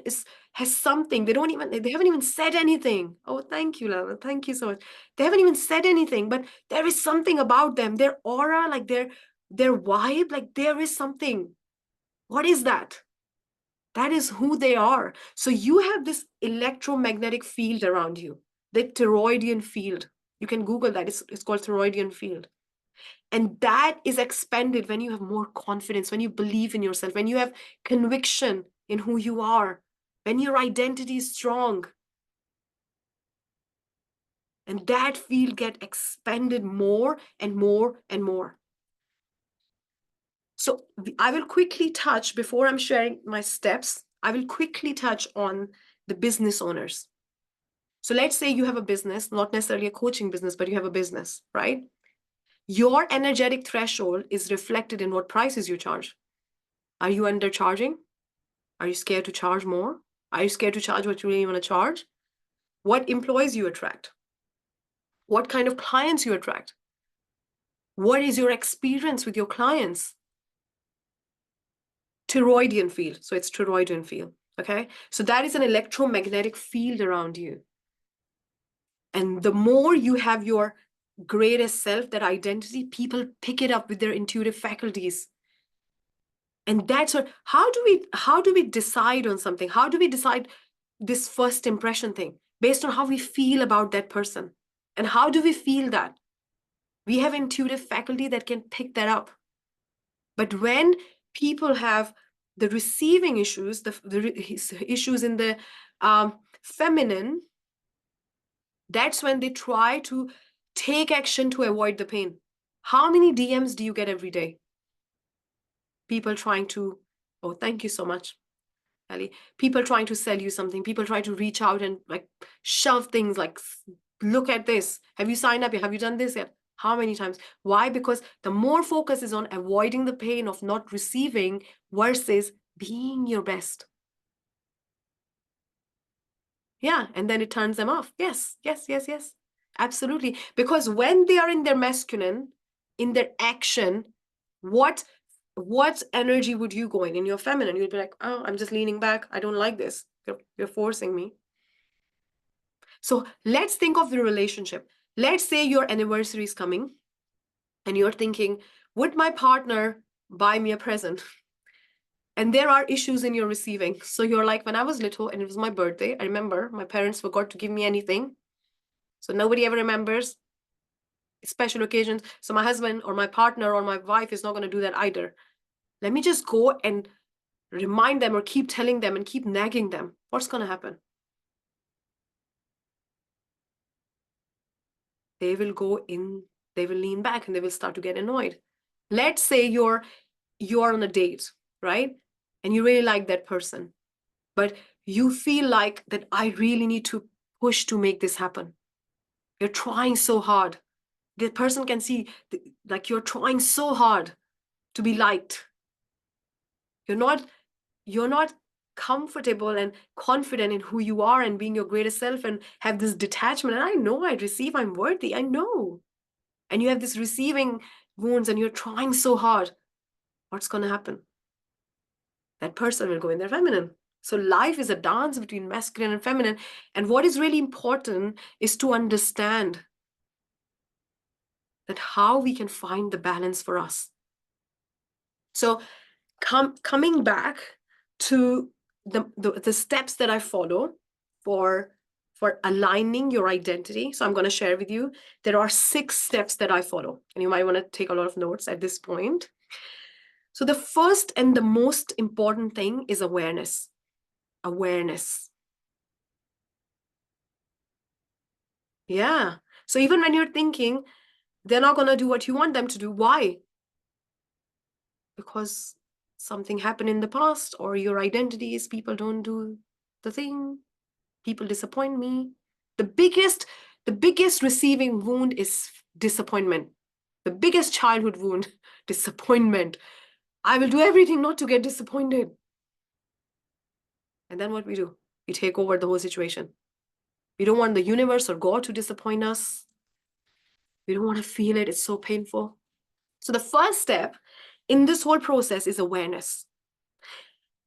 has something. They haven't even said anything. Oh, thank you, Lava. Thank you so much. They haven't even said anything, but there is something about them, their aura, like their vibe, like there is something. What is that? That is who they are. So you have this electromagnetic field around you, the toroidian field. You can Google that. It's called toroidian field. And that is expanded when you have more confidence, when you believe in yourself, when you have conviction in who you are, when your identity is strong. And that field get expanded more and more and more. So I will quickly touch, before I'm sharing my steps, I will quickly touch on the business owners. So let's say you have a business, not necessarily a coaching business, but you have a business, right? Your energetic threshold is reflected in what prices you charge. Are you undercharging? Are you scared to charge more? Are you scared to charge what you really want to charge? What employees you attract? What kind of clients you attract? What is your experience with your clients? Toroidian field. So it's toroidian field. Okay. So that is an electromagnetic field around you. And the more you have your greatest self, that identity, people pick it up with their intuitive faculties. And that's what, how do we decide on something? How do we decide this first impression thing? Based on how we feel about that person. And how do we feel that? We have intuitive faculty that can pick that up. But when people have the receiving issues, the issues in the feminine, that's when they try to take action to avoid the pain. How many DMs do you get every day? People trying to, oh, thank you so much, Ali. People trying to sell you something. People try to reach out and like shove things like, look at this. Have you signed up yet? Have you done this yet? How many times? Why? Because the more focus is on avoiding the pain of not receiving versus being your best. Yeah, and then it turns them off. Yes, yes, yes, yes. Absolutely. Because when they are in their masculine, in their action, what energy would you go in your feminine? You'd be like, oh, I'm just leaning back. I don't like this. You're forcing me. So let's think of the relationship. Let's say your anniversary is coming and you're thinking, would my partner buy me a present? And there are issues in your receiving. So you're like, when I was little and it was my birthday, I remember my parents forgot to give me anything. So nobody ever remembers special occasions. So my husband or my partner or my wife is not going to do that either. Let me just go and remind them or keep telling them and keep nagging them. What's going to happen? They will go in, they will lean back and they will start to get annoyed. Let's say you're on a date, right? And you really like that person, but you feel like that I really need to push to make this happen. You're trying so hard. The person can see like you're trying so hard to be liked. You're not comfortable and confident in who you are and being your greatest self and have this detachment. And I know I'd receive, I'm worthy. I know. and you have this receiving wounds and you're trying so hard, what's going to happen? That person will go in their feminine. So life is a dance between masculine and feminine. And what is really important is to understand that how we can find the balance for us. So coming back to the steps that I follow for aligning your identity. So I'm going to share with you, there are 6 steps that I follow, and you might want to take a lot of notes at this point. So the first and the most important thing is awareness. Awareness. Yeah. So even when you're thinking they're not going to do what you want them to do, why? Because something happened in the past, or your identity is people don't do the thing, people disappoint me. The biggest receiving wound is disappointment. The biggest childhood wound, disappointment. I will do everything not to get disappointed. And then what we do? We take over the whole situation. We don't want the universe or God to disappoint us. We don't want to feel it. It's so painful. So the first step in this whole process is awareness.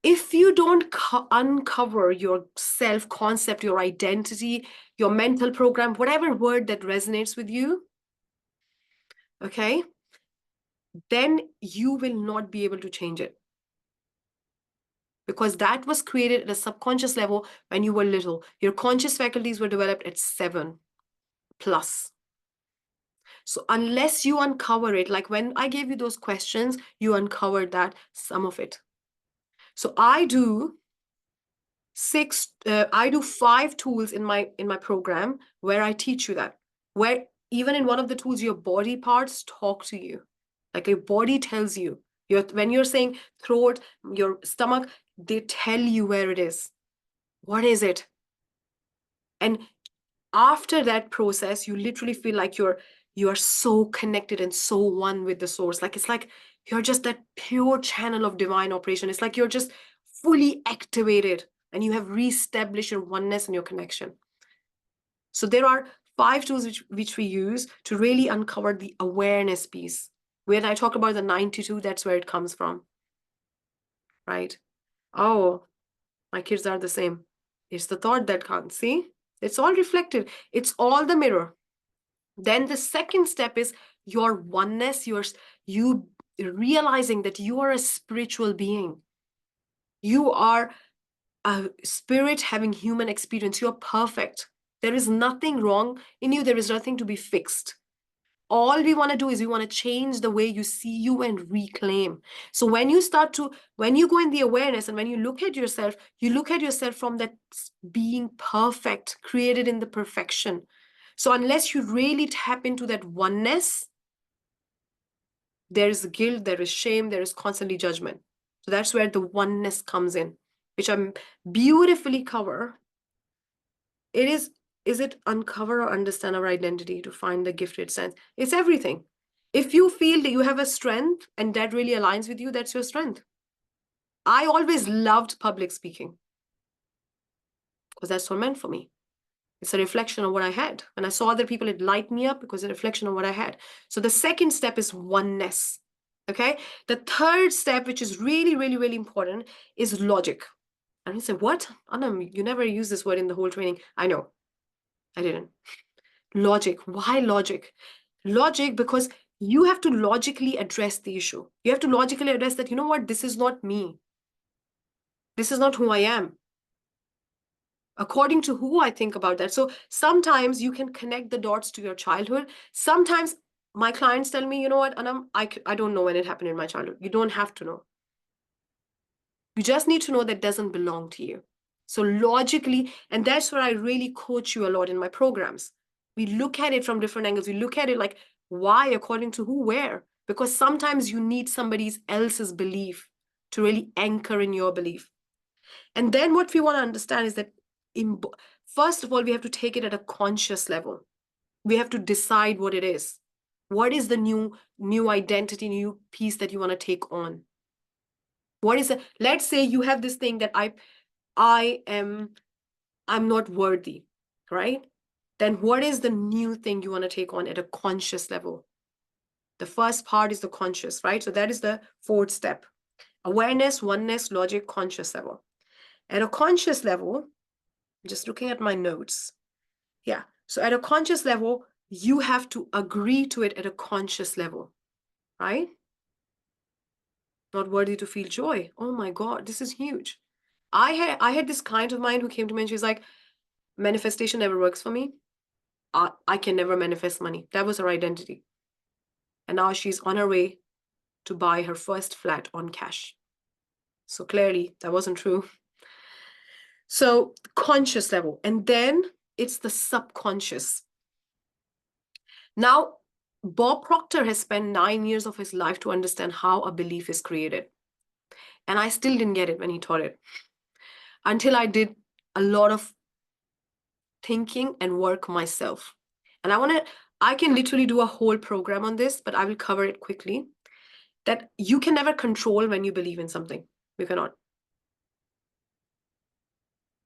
If you don't uncover your self-concept, your identity, your mental program, whatever word that resonates with you, okay, then you will not be able to change it. Because that was created at a subconscious level when you were little. Your conscious faculties were developed at 7+. So unless you uncover it, like when I gave you those questions, you uncovered that, some of it. So I do 5 tools in my program where I teach you that, where even in one of the tools, your body parts talk to you. Like your body tells you, when you're saying throat, your stomach, they tell you where it is. What is it? And after that process, you literally feel like you are so connected and so one with the source. Like it's like you're just that pure channel of divine operation. It's like you're just fully activated and you have reestablished your oneness and your connection. So there are 5 tools which we use to really uncover the awareness piece. When I talk about the 92, that's where it comes from, right? Oh, my kids are the same. It's the thought that counts. See, it's all reflected. It's all the mirror. Then the second step is your oneness, you realizing that you are a spiritual being. You are a spirit having human experience. You're perfect. There is nothing wrong in you. There is nothing to be fixed. All we want to do is we want to change the way you see you and reclaim. So when you go in the awareness and when you look at yourself from that being perfect, created in the perfection. So unless you really tap into that oneness, there is guilt, there is shame, there is constantly judgment. So that's where the oneness comes in, which I'm beautifully cover. Is it uncover or understand our identity to find the gifted sense? It's everything. If you feel that you have a strength and that really aligns with you, that's your strength. I always loved public speaking because that's what meant for me. It's a reflection of what I had. When I saw other people, it lighted me up because it's a reflection of what I had. So the second step is oneness. Okay. The third step, which is really, really, really important, is logic. And he said, what? Anam, you never use this word in the whole training. I know. I didn't. Logic. Why logic? Logic, because you have to logically address the issue. You have to logically address that, you know what? This is not me. This is not who I am. According to who I think about that. So sometimes you can connect the dots to your childhood. Sometimes my clients tell me, you know what, Anam, I don't know when it happened in my childhood. You don't have to know. You just need to know that doesn't belong to you. So logically, and that's where I really coach you a lot in my programs. We look at it from different angles. We look at it like, why, according to who, where? Because sometimes you need somebody else's belief to really anchor in your belief. And then what we want to understand is that first of all, we have to take it at a conscious level. We have to decide what it is. What is the new identity, new piece that you want to take on? What is it? Let's say you have this thing that I'm not worthy, right? Then what is the new thing you want to take on at a conscious level? The first part is the conscious, right? So that is the fourth step. Awareness, oneness, logic, conscious level. At a conscious level, just looking at my notes. Yeah. So at a conscious level, you have to agree to it at a conscious level, right? Not worthy to feel joy. Oh my God, this is huge. I had this client of mine who came to me and she's like, manifestation never works for me. I can never manifest money. That was her identity. And now she's on her way to buy her first flat on cash. So clearly that wasn't true. So conscious level. And then it's the subconscious. Now, Bob Proctor has spent 9 years of his life to understand how a belief is created. And I still didn't get it when he taught it until I did a lot of thinking and work myself. And I can literally do a whole program on this, but I will cover it quickly. That you can never control when you believe in something. You cannot.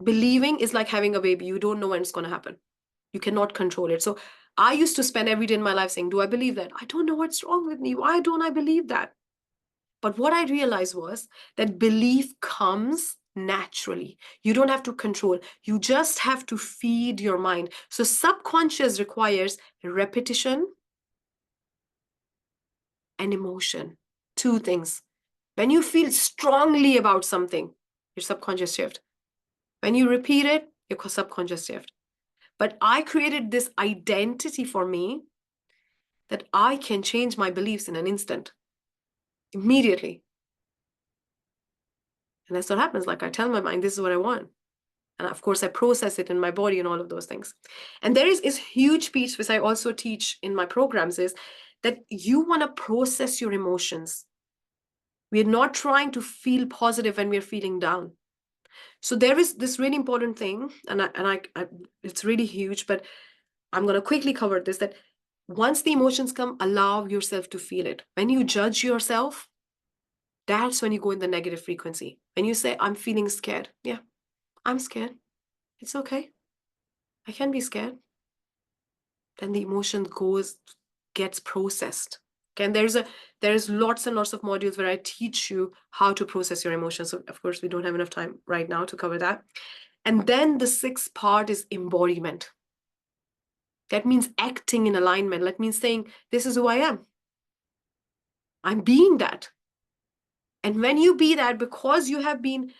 Believing is like having a baby. You don't know when it's going to happen. You cannot control it. So I used to spend every day in my life saying, do I believe that? I don't know what's wrong with me. Why don't I believe that? But what I realized was that belief comes naturally. You don't have to control. You just have to feed your mind. So subconscious requires repetition and emotion. Two things. When you feel strongly about something, your subconscious shift. When you repeat it, your subconscious shift. But I created this identity for me that I can change my beliefs in an instant, immediately. And that's what happens. Like I tell my mind, this is what I want. And of course, I process it in my body and all of those things. And there is huge piece, which I also teach in my programs, is that you want to process your emotions. We're not trying to feel positive when we're feeling down. So there is this really important thing, and it's really huge, but I'm going to quickly cover this, that once the emotions come, allow yourself to feel it. When you judge yourself, that's when you go in the negative frequency. When you say, I'm feeling scared. Yeah, I'm scared. It's okay. I can be scared. Then the emotion gets processed. Okay, and there's lots and lots of modules where I teach you how to process your emotions. So of course, we don't have enough time right now to cover that. And then the sixth part is embodiment. That means acting in alignment. That means saying, this is who I am. I'm being that. And when you be that, because you have been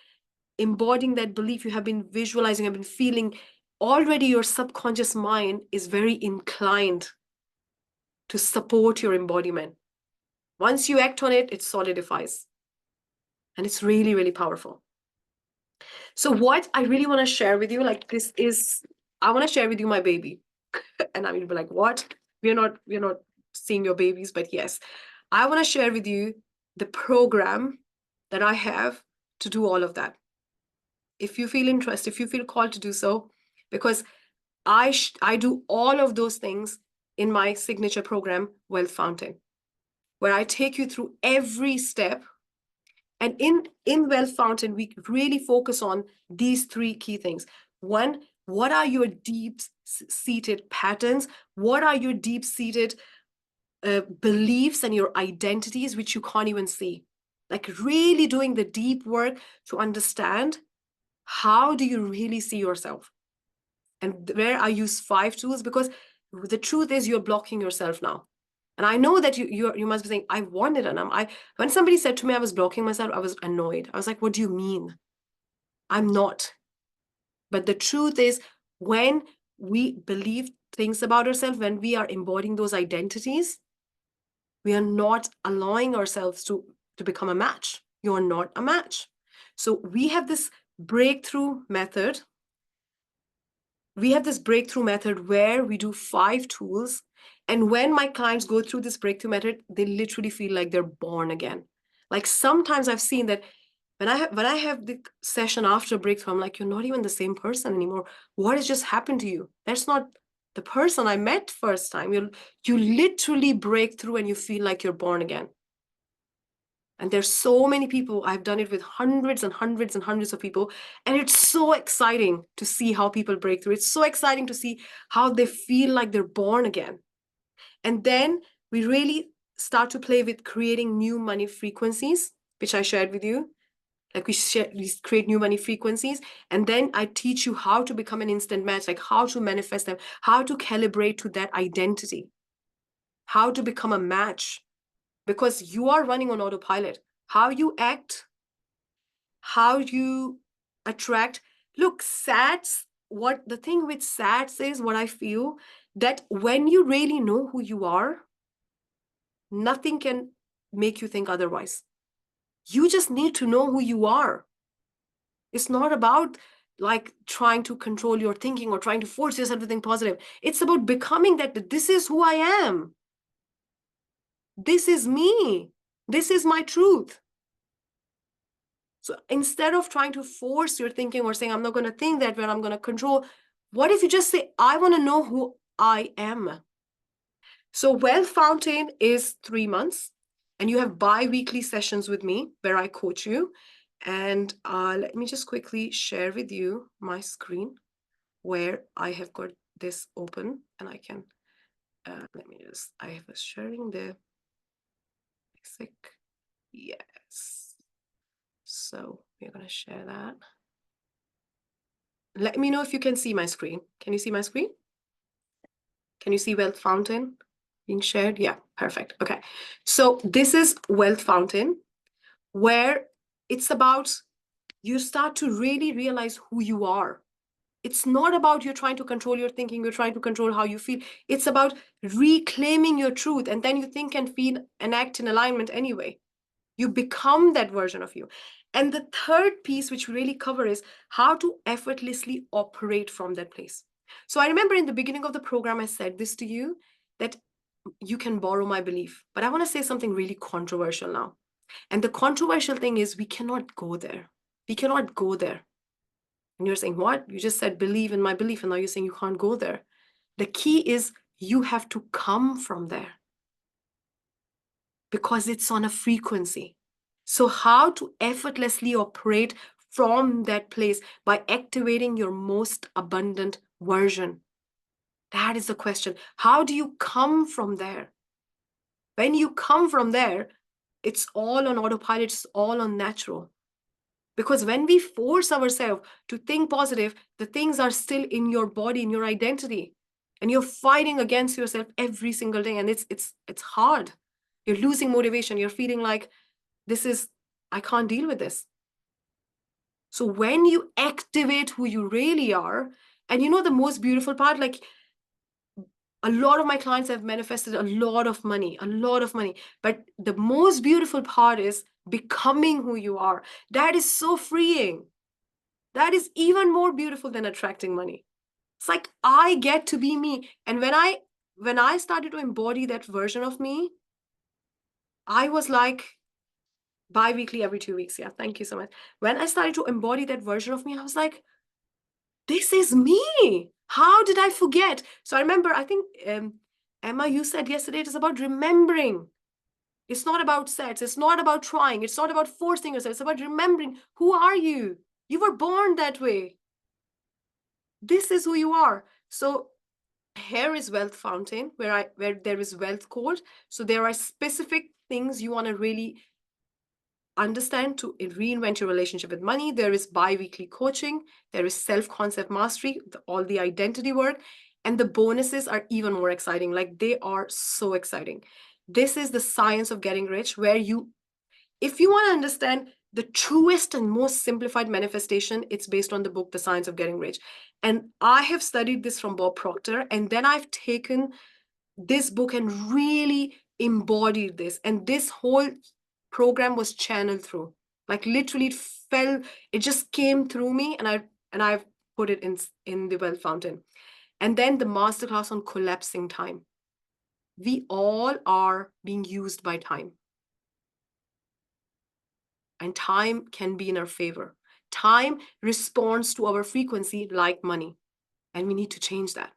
embodying that belief, you have been visualizing, have been feeling, already your subconscious mind is very inclined to support your embodiment. Once you act on it, it solidifies. And it's really, really powerful. So what I really want to share with you, like this is, I want to share with you my baby. And I mean, be like, what? We're not seeing your babies, but yes. I want to share with you the program that I have to do all of that. If you feel interested, if you feel called to do so, because I do all of those things in my signature program, Wealth Fountain, where I take you through every step. And in Wealth Fountain, we really focus on these three key things. One, what are your deep-seated patterns? What are your deep-seated beliefs and your identities, which you can't even see? Like really doing the deep work to understand, how do you really see yourself? And where I use 5 tools, because the truth is you're blocking yourself now. And I know that you must be saying, I wanted it. When somebody said to me I was blocking myself, I was annoyed. I was like, what do you mean? I'm not. But the truth is, when we believe things about ourselves, when we are embodying those identities, we are not allowing ourselves to become a match. You're not a match. So we have this breakthrough method. We have this breakthrough method where we do 5 tools. And when my clients go through this breakthrough method, they literally feel like they're born again. Like sometimes I've seen that when I have the session after breakthrough, I'm like, you're not even the same person anymore. What has just happened to you? That's not the person I met first time. You literally break through and you feel like you're born again. And there's so many people. I've done it with hundreds and hundreds and hundreds of people. And it's so exciting to see how people break through. It's so exciting to see how they feel like they're born again. And then we really start to play with creating new money frequencies, which I shared with you. Like we create new money frequencies, and then I teach you how to become an instant match, like how to manifest them, how to calibrate to that identity, how to become a match, because you are running on autopilot. How you act, how you attract. Look, SATs, what the thing with SATs is, what I feel, that when you really know who you are, nothing can make you think otherwise. You just need to know who you are. It's not about like trying to control your thinking or trying to force yourself to think positive. It's about becoming that this is who I am. This is me. This is my truth. So instead of trying to force your thinking or saying, I'm not going to think that way, I'm going to control, what if you just say, I want to know who I am? So Wealth Fountain is 3 months, and you have bi-weekly sessions with me where I coach you. And let me just quickly share with you my screen where I have got this open, and I can, I was sharing the basic, yes. So we're going to share that. Let me know if you can see my screen. Can you see my screen? Can you see Wealth Fountain being shared? Yeah, perfect. Okay. So this is Wealth Fountain, where it's about you start to really realize who you are. It's not about you're trying to control your thinking, you're trying to control how you feel. It's about reclaiming your truth, and then you think and feel and act in alignment anyway. You become that version of you. And the third piece, which we really cover, is how to effortlessly operate from that place. So I remember in the beginning of the program, I said this to you, that you can borrow my belief. But I want to say something really controversial now. And the controversial thing is we cannot go there. We cannot go there. And you're saying, what? You just said believe in my belief, and now you're saying you can't go there. The key is you have to come from there, because it's on a frequency. So how to effortlessly operate from that place by activating your most abundant version? That is the question. How do you come from there? When you come from there, it's all on autopilot, it's all on natural. Because when we force ourselves to think positive, the things are still in your body, in your identity, and you're fighting against yourself every single day, and it's hard. You're losing motivation. You're feeling like I can't deal with this. So when you activate who you really are, and you know the most beautiful part, like a lot of my clients have manifested a lot of money, but the most beautiful part is becoming who you are. That is so freeing. That is even more beautiful than attracting money. It's like I get to be me. And when I started to embody that version of me, I was like bi-weekly every 2 weeks. Yeah, thank you so much. When I started to embody that version of me, I was like, this is me. How did I forget? So I remember, I think, Emma, you said yesterday, it is about remembering. It's not about sets. It's not about trying. It's not about forcing yourself. It's about remembering, who are you? You were born that way. This is who you are. So here is Wealth Fountain, where there is Wealth Code. So there are specific things you want to really understand to reinvent your relationship with money. There is bi-weekly coaching. There is self-concept mastery, all the identity work. And the bonuses are even more exciting. Like, they are so exciting. This is the science of getting rich, where if you want to understand the truest and most simplified manifestation, it's based on the book, The Science of Getting Rich. And I have studied this from Bob Proctor, and then I've taken this book and really embodied this. And this whole program was channeled through, like literally it just came through me, and I've put it in the Wealth Fountain. And then the masterclass on collapsing time. We all are being used by time. And time can be in our favor. Time responds to our frequency like money. And we need to change that.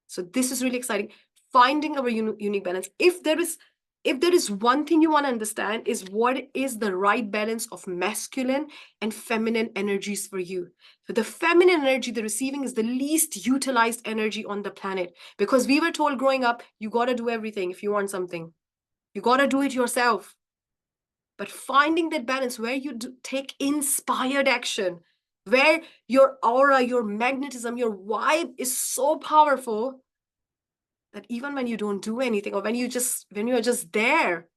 So this is really exciting. Finding our unique balance. If there is if there is one thing you want to understand is what is the right balance of masculine and feminine energies for you. So the feminine energy, the receiving, is the least utilized energy on the planet, because we were told growing up, you got to do everything if you want something. You got to do it yourself. But finding that balance where you take inspired action, where your aura, your magnetism, your vibe is so powerful that even when you don't do anything, or when you are just there.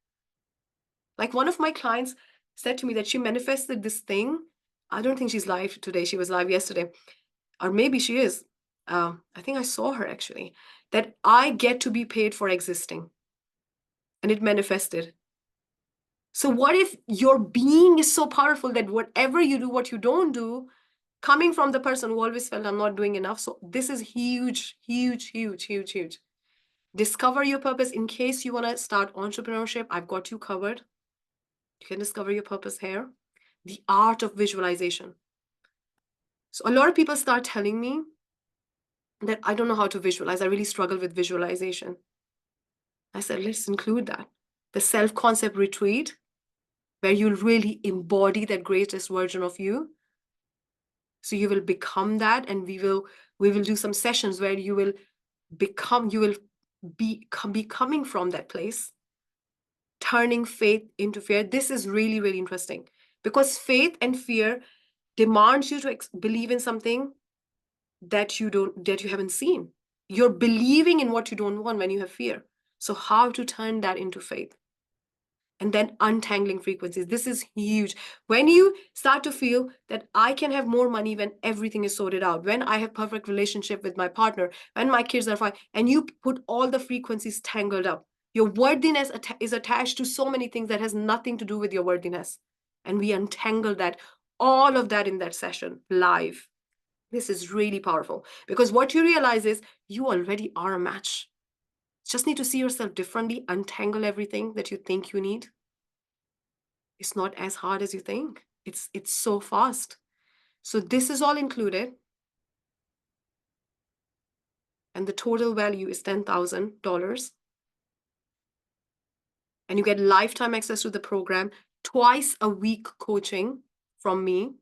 Like one of my clients said to me that she manifested this thing. I don't think she's live today. She was live yesterday, or maybe she is. I think I saw her actually. That I get to be paid for existing, and it manifested. So what if your being is so powerful that whatever you do, what you don't do, coming from the person who always felt I'm not doing enough. So this is huge, huge, huge, huge, huge. Discover your purpose. In case you want to start entrepreneurship, I've got you covered. You can discover your purpose here. The art of visualization. So a lot of people start telling me that I don't know how to visualize. I really struggle with visualization. I said, let's include that. The self-concept retreat, where you'll really embody that greatest version of you. So you will become that, and we will do some sessions where you will be coming from that place, turning faith into fear. This is really, really interesting, because faith and fear demands you to believe in something that you haven't seen. You're believing in what you don't want when you have fear. So how to turn that into faith? And then untangling frequencies. This is huge. When you start to feel that I can have more money when everything is sorted out, when I have perfect relationship with my partner, when my kids are fine, and you put all the frequencies tangled up, your worthiness is attached to so many things that has nothing to do with your worthiness. And we untangle that, all of that in that session live. This is really powerful, because what you realize is you already are a match. Just need to see yourself differently, untangle everything that you think you need. It's not as hard as you think. It's so fast. So this is all included. And the total value is $10,000. And you get lifetime access to the program, twice a week coaching from me.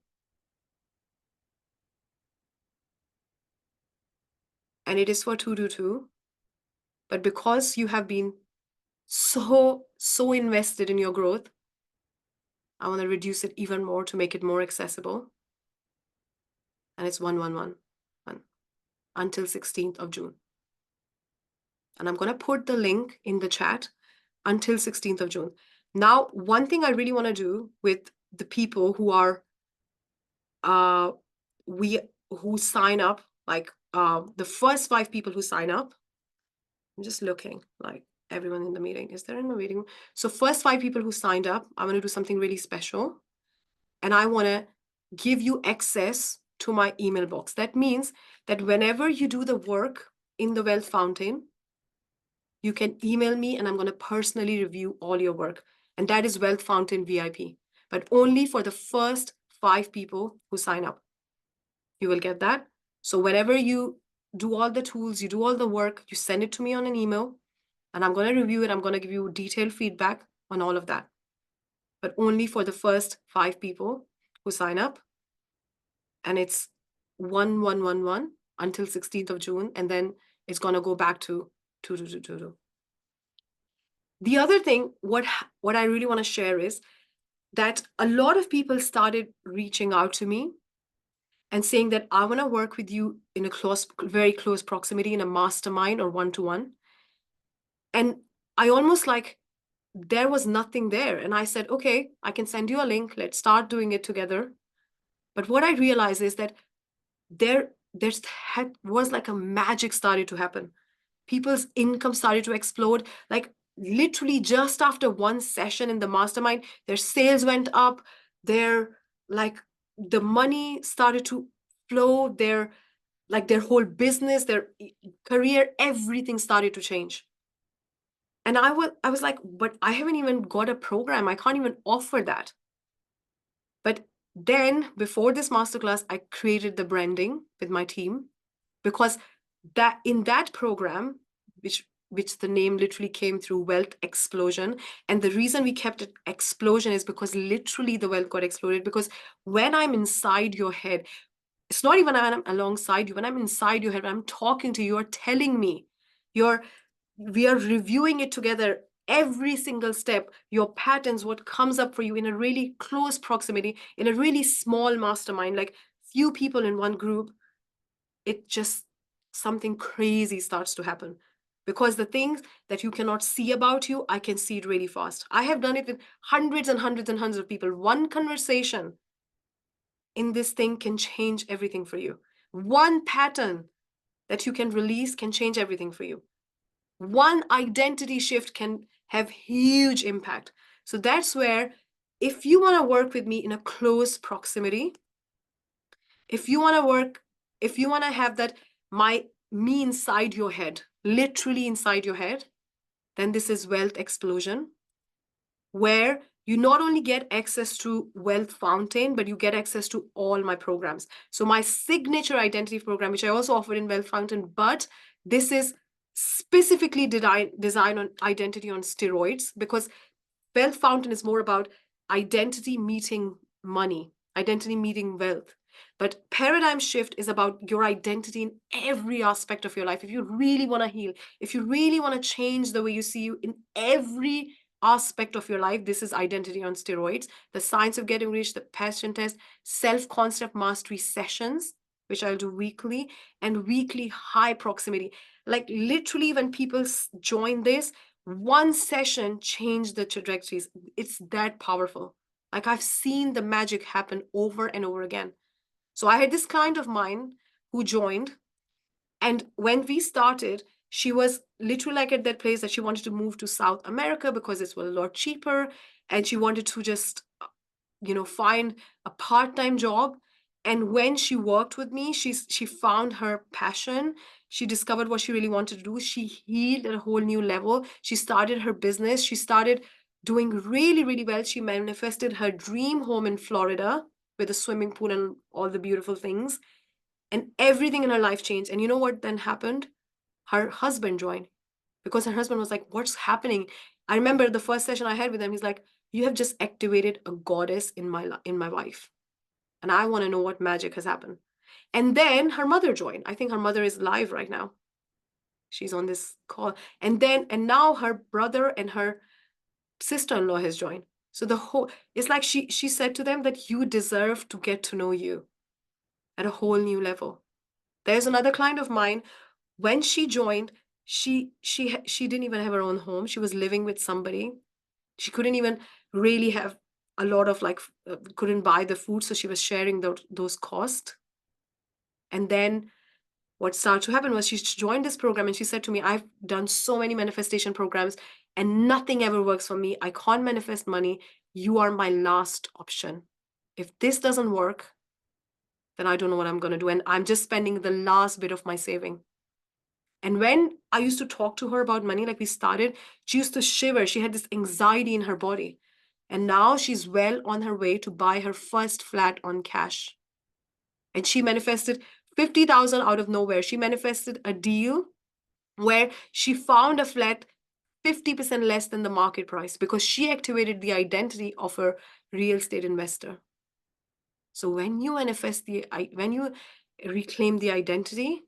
And it is for 222. But because you have been so invested in your growth, I want to reduce it even more to make it more accessible. And it's 111 until 16th of June. And I'm going to put the link in the chat until 16th of June. Now, one thing I really want to do with the people who are who sign up, like the first 5 people who sign up, I'm just looking like everyone in the meeting. Is there in the meeting? So first 5 people who signed up, I'm going to do something really special. And I want to give you access to my email box. That means that whenever you do the work in the Wealth Fountain, you can email me and I'm going to personally review all your work. And that is Wealth Fountain VIP, but only for the first 5 people who sign up. You will get that. So whenever you do all the tools, you do all the work, you send it to me on an email, and I'm going to review it. I'm going to give you detailed feedback on all of that, but only for the first 5 people who sign up. And it's 1111 until 16th of June. And then it's going to go back to 2222. The other thing, what I really want to share is that a lot of people started reaching out to me and saying that I want to work with you in a very close proximity in a mastermind or one-to-one. And I almost like there was nothing there. And I said, okay, I can send you a link. Let's start doing it together. But what I realized is that there was like a magic started to happen. People's income started to explode. Like literally just after one session in the mastermind, their sales went up. The money started to flow. Their whole business, their career, everything started to change. And I was like, but I haven't even got a program. I can't even offer that. But then before this masterclass, I created the branding with my team, because that in that program, which which the name literally came through, Wealth Explosion. And the reason we kept it Explosion is because literally the wealth got exploded. Because when I'm inside your head, it's not even when I'm alongside you, when I'm inside your head, when I'm talking to you, you're telling me, we are reviewing it together, every single step, your patterns, what comes up for you in a really close proximity, in a really small mastermind, like few people in one group, it just, something crazy starts to happen. Because the things that you cannot see about you, I can see it really fast. I have done it with hundreds and hundreds and hundreds of people. One conversation in this thing can change everything for you. One pattern that you can release can change everything for you. One identity shift can have huge impact. So that's where, if you want to work with me in a close proximity, if you want to have that me inside your head, literally inside your head, then this is Wealth Explosion, where you not only get access to Wealth Fountain, but you get access to all my programs. So my signature identity program, which I also offer in Wealth Fountain, but this is specifically designed on identity on steroids, because Wealth Fountain is more about identity meeting money, identity meeting wealth. But Paradigm Shift is about your identity in every aspect of your life. If you really want to heal, if you really want to change the way you see you in every aspect of your life, this is Identity on Steroids. The Science of Getting Rich, the Passion Test, Self-Concept Mastery sessions, which I'll do weekly, and weekly high proximity. Like literally when people join this, one session changed the trajectories. It's that powerful. Like I've seen the magic happen over and over again. So I had this client of mine who joined, and when we started, she was literally like at that place that she wanted to move to South America because it's a lot cheaper, and she wanted to just, find a part-time job. And when she worked with me, she found her passion. She discovered what she really wanted to do. She healed at a whole new level. She started her business. She started doing really, really well. She manifested her dream home in Florida with a swimming pool and all the beautiful things. And everything in her life changed. And you know what then happened? Her husband joined, because her husband was like, what's happening? I remember the first session I had with him, he's like, you have just activated a goddess in my wife. And I want to know what magic has happened. And then her mother joined. I think her mother is live right now. She's on this call. And now her brother and her sister-in-law has joined. So it's like she said to them that you deserve to get to know you at a whole new level. There's another client of mine. When she joined, she didn't even have her own home. She was living with somebody. She couldn't even really have a lot of couldn't buy the food, so she was sharing those costs. And then what started to happen was she joined this program, and she said to me, I've done so many manifestation programs and nothing ever works for me. I can't manifest money. You are my last option. If this doesn't work, then I don't know what I'm going to do. And I'm just spending the last bit of my saving. And when I used to talk to her about money, like we started, she used to shiver. She had this anxiety in her body. And now she's well on her way to buy her first flat on cash. And she manifested 50,000 out of nowhere. She manifested a deal where she found a flat 50% less than the market price because she activated the identity of a real estate investor. So when you when you reclaim the identity,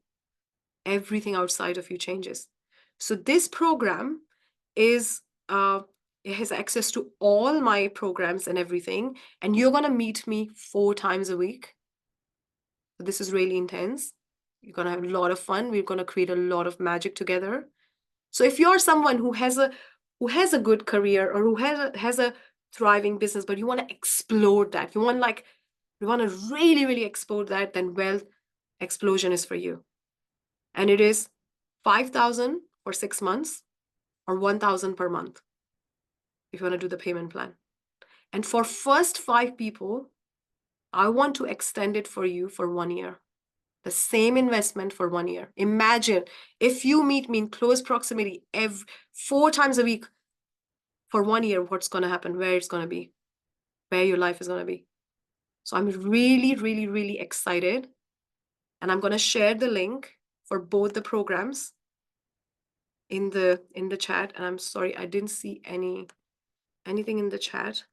everything outside of you changes. So this program is it has access to all my programs and everything, and you're going to meet me 4 times a week. So this is really intense. You're going to have a lot of fun. We're going to create a lot of magic together. So if you're someone who has a good career, or who has a thriving business, but you want to explode that, you want to really, really explode that, then Wealth Explosion is for you. And it is 5,000 for 6 months or 1,000 per month if you want to do the payment plan. And for first 5 people, I want to extend it for you for 1 year. The same investment for 1 year. Imagine if you meet me in close proximity 4 times a week for 1 year, what's going to happen, where it's going to be, where your life is going to be. So I'm really, really, really excited. And I'm going to share the link for both the programs. in the chat, and I'm sorry, I didn't see anything in the chat.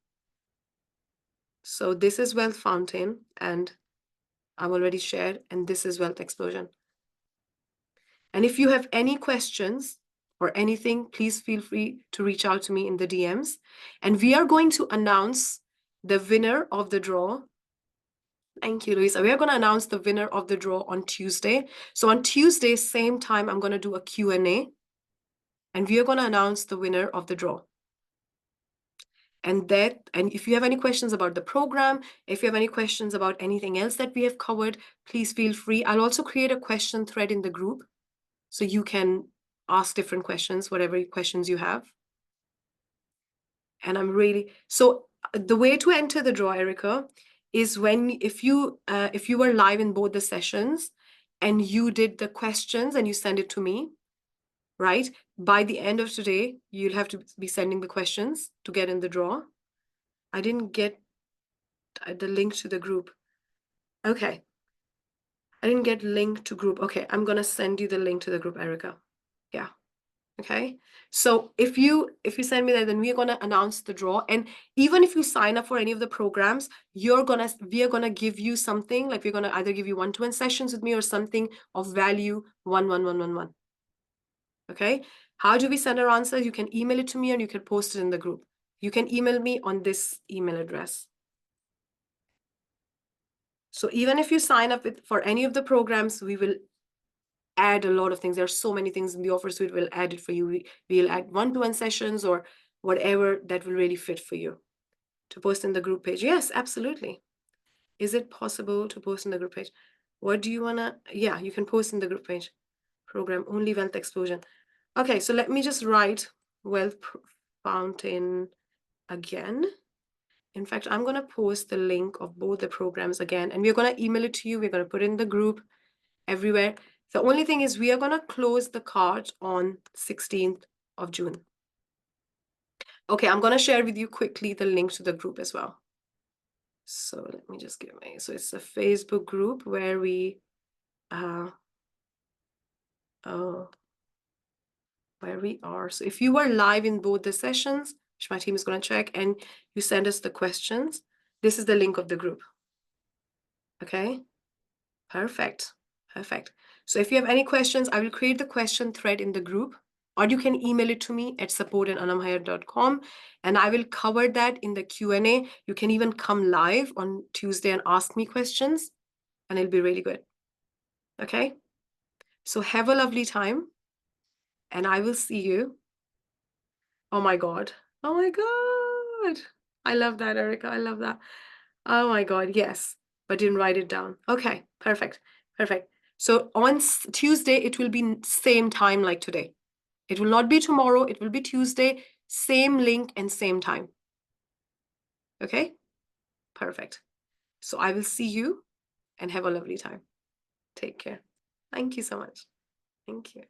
So this is Wealth Fountain, and I've already shared, and this is Wealth Explosion. And if you have any questions or anything, please feel free to reach out to me in the DMs. And we are going to announce the winner of the draw. Thank you, Louisa. We are going to announce the winner of the draw on Tuesday. So on Tuesday, same time, I'm going to do a Q&A, and we are going to announce the winner of the draw. And if you have any questions about the program, if you have any questions about anything else that we have covered, please feel free. I'll also create a question thread in the group so you can ask different questions, whatever questions you have. And so the way to enter the draw, Erica, is if you were live in both the sessions and you did the questions and you send it to me, right? By the end of today, you'll have to be sending the questions to get in the draw. I didn't get the link to the group. Okay. I didn't get link to group. Okay, I'm gonna send you the link to the group, Erica. Yeah. Okay. So if you send me that, then we're gonna announce the draw. And even if you sign up for any of the programs, we are gonna give you something, like we're gonna either give you one-to-one sessions with me or something of value 11111. Okay. How do we send our answers? You can email it to me and you can post it in the group. You can email me on this email address. So even if you sign up for any of the programs, we will add a lot of things. There are so many things in the offer suite. We'll add it for you. We'll add one-to-one sessions or whatever that will really fit for you to post in the group page. Yes, absolutely. Is it possible to post in the group page? What do you wanna? Yeah, you can post in the group page. Program only Wealth Explosion. Okay, so let me just write Wealth Fountain again. In fact, I'm gonna post the link of both the programs again, and we're gonna email it to you. We're gonna put it in the group everywhere. The only thing is we are gonna close the cart on 16th of June. Okay, I'm gonna share with you quickly the link to the group as well. So let me just give me, so it's a Facebook group where we, where we are. So if you were live in both the sessions, which my team is gonna check, and you send us the questions, this is the link of the group. Okay, perfect, perfect. So if you have any questions, I will create the question thread in the group, or you can email it to me at support@anamhayat.com, and I will cover that in the Q&A. You can even come live on Tuesday and ask me questions, and it'll be really good. Okay? So have a lovely time, and I will see you. Oh my God. Oh my God. I love that, Erica. I love that. Oh my God. Yes, but didn't write it down. Okay, perfect. Perfect. So on Tuesday, it will be same time like today. It will not be tomorrow. It will be Tuesday, same link and same time. Okay, perfect. So I will see you and have a lovely time. Take care. Thank you so much. Thank you.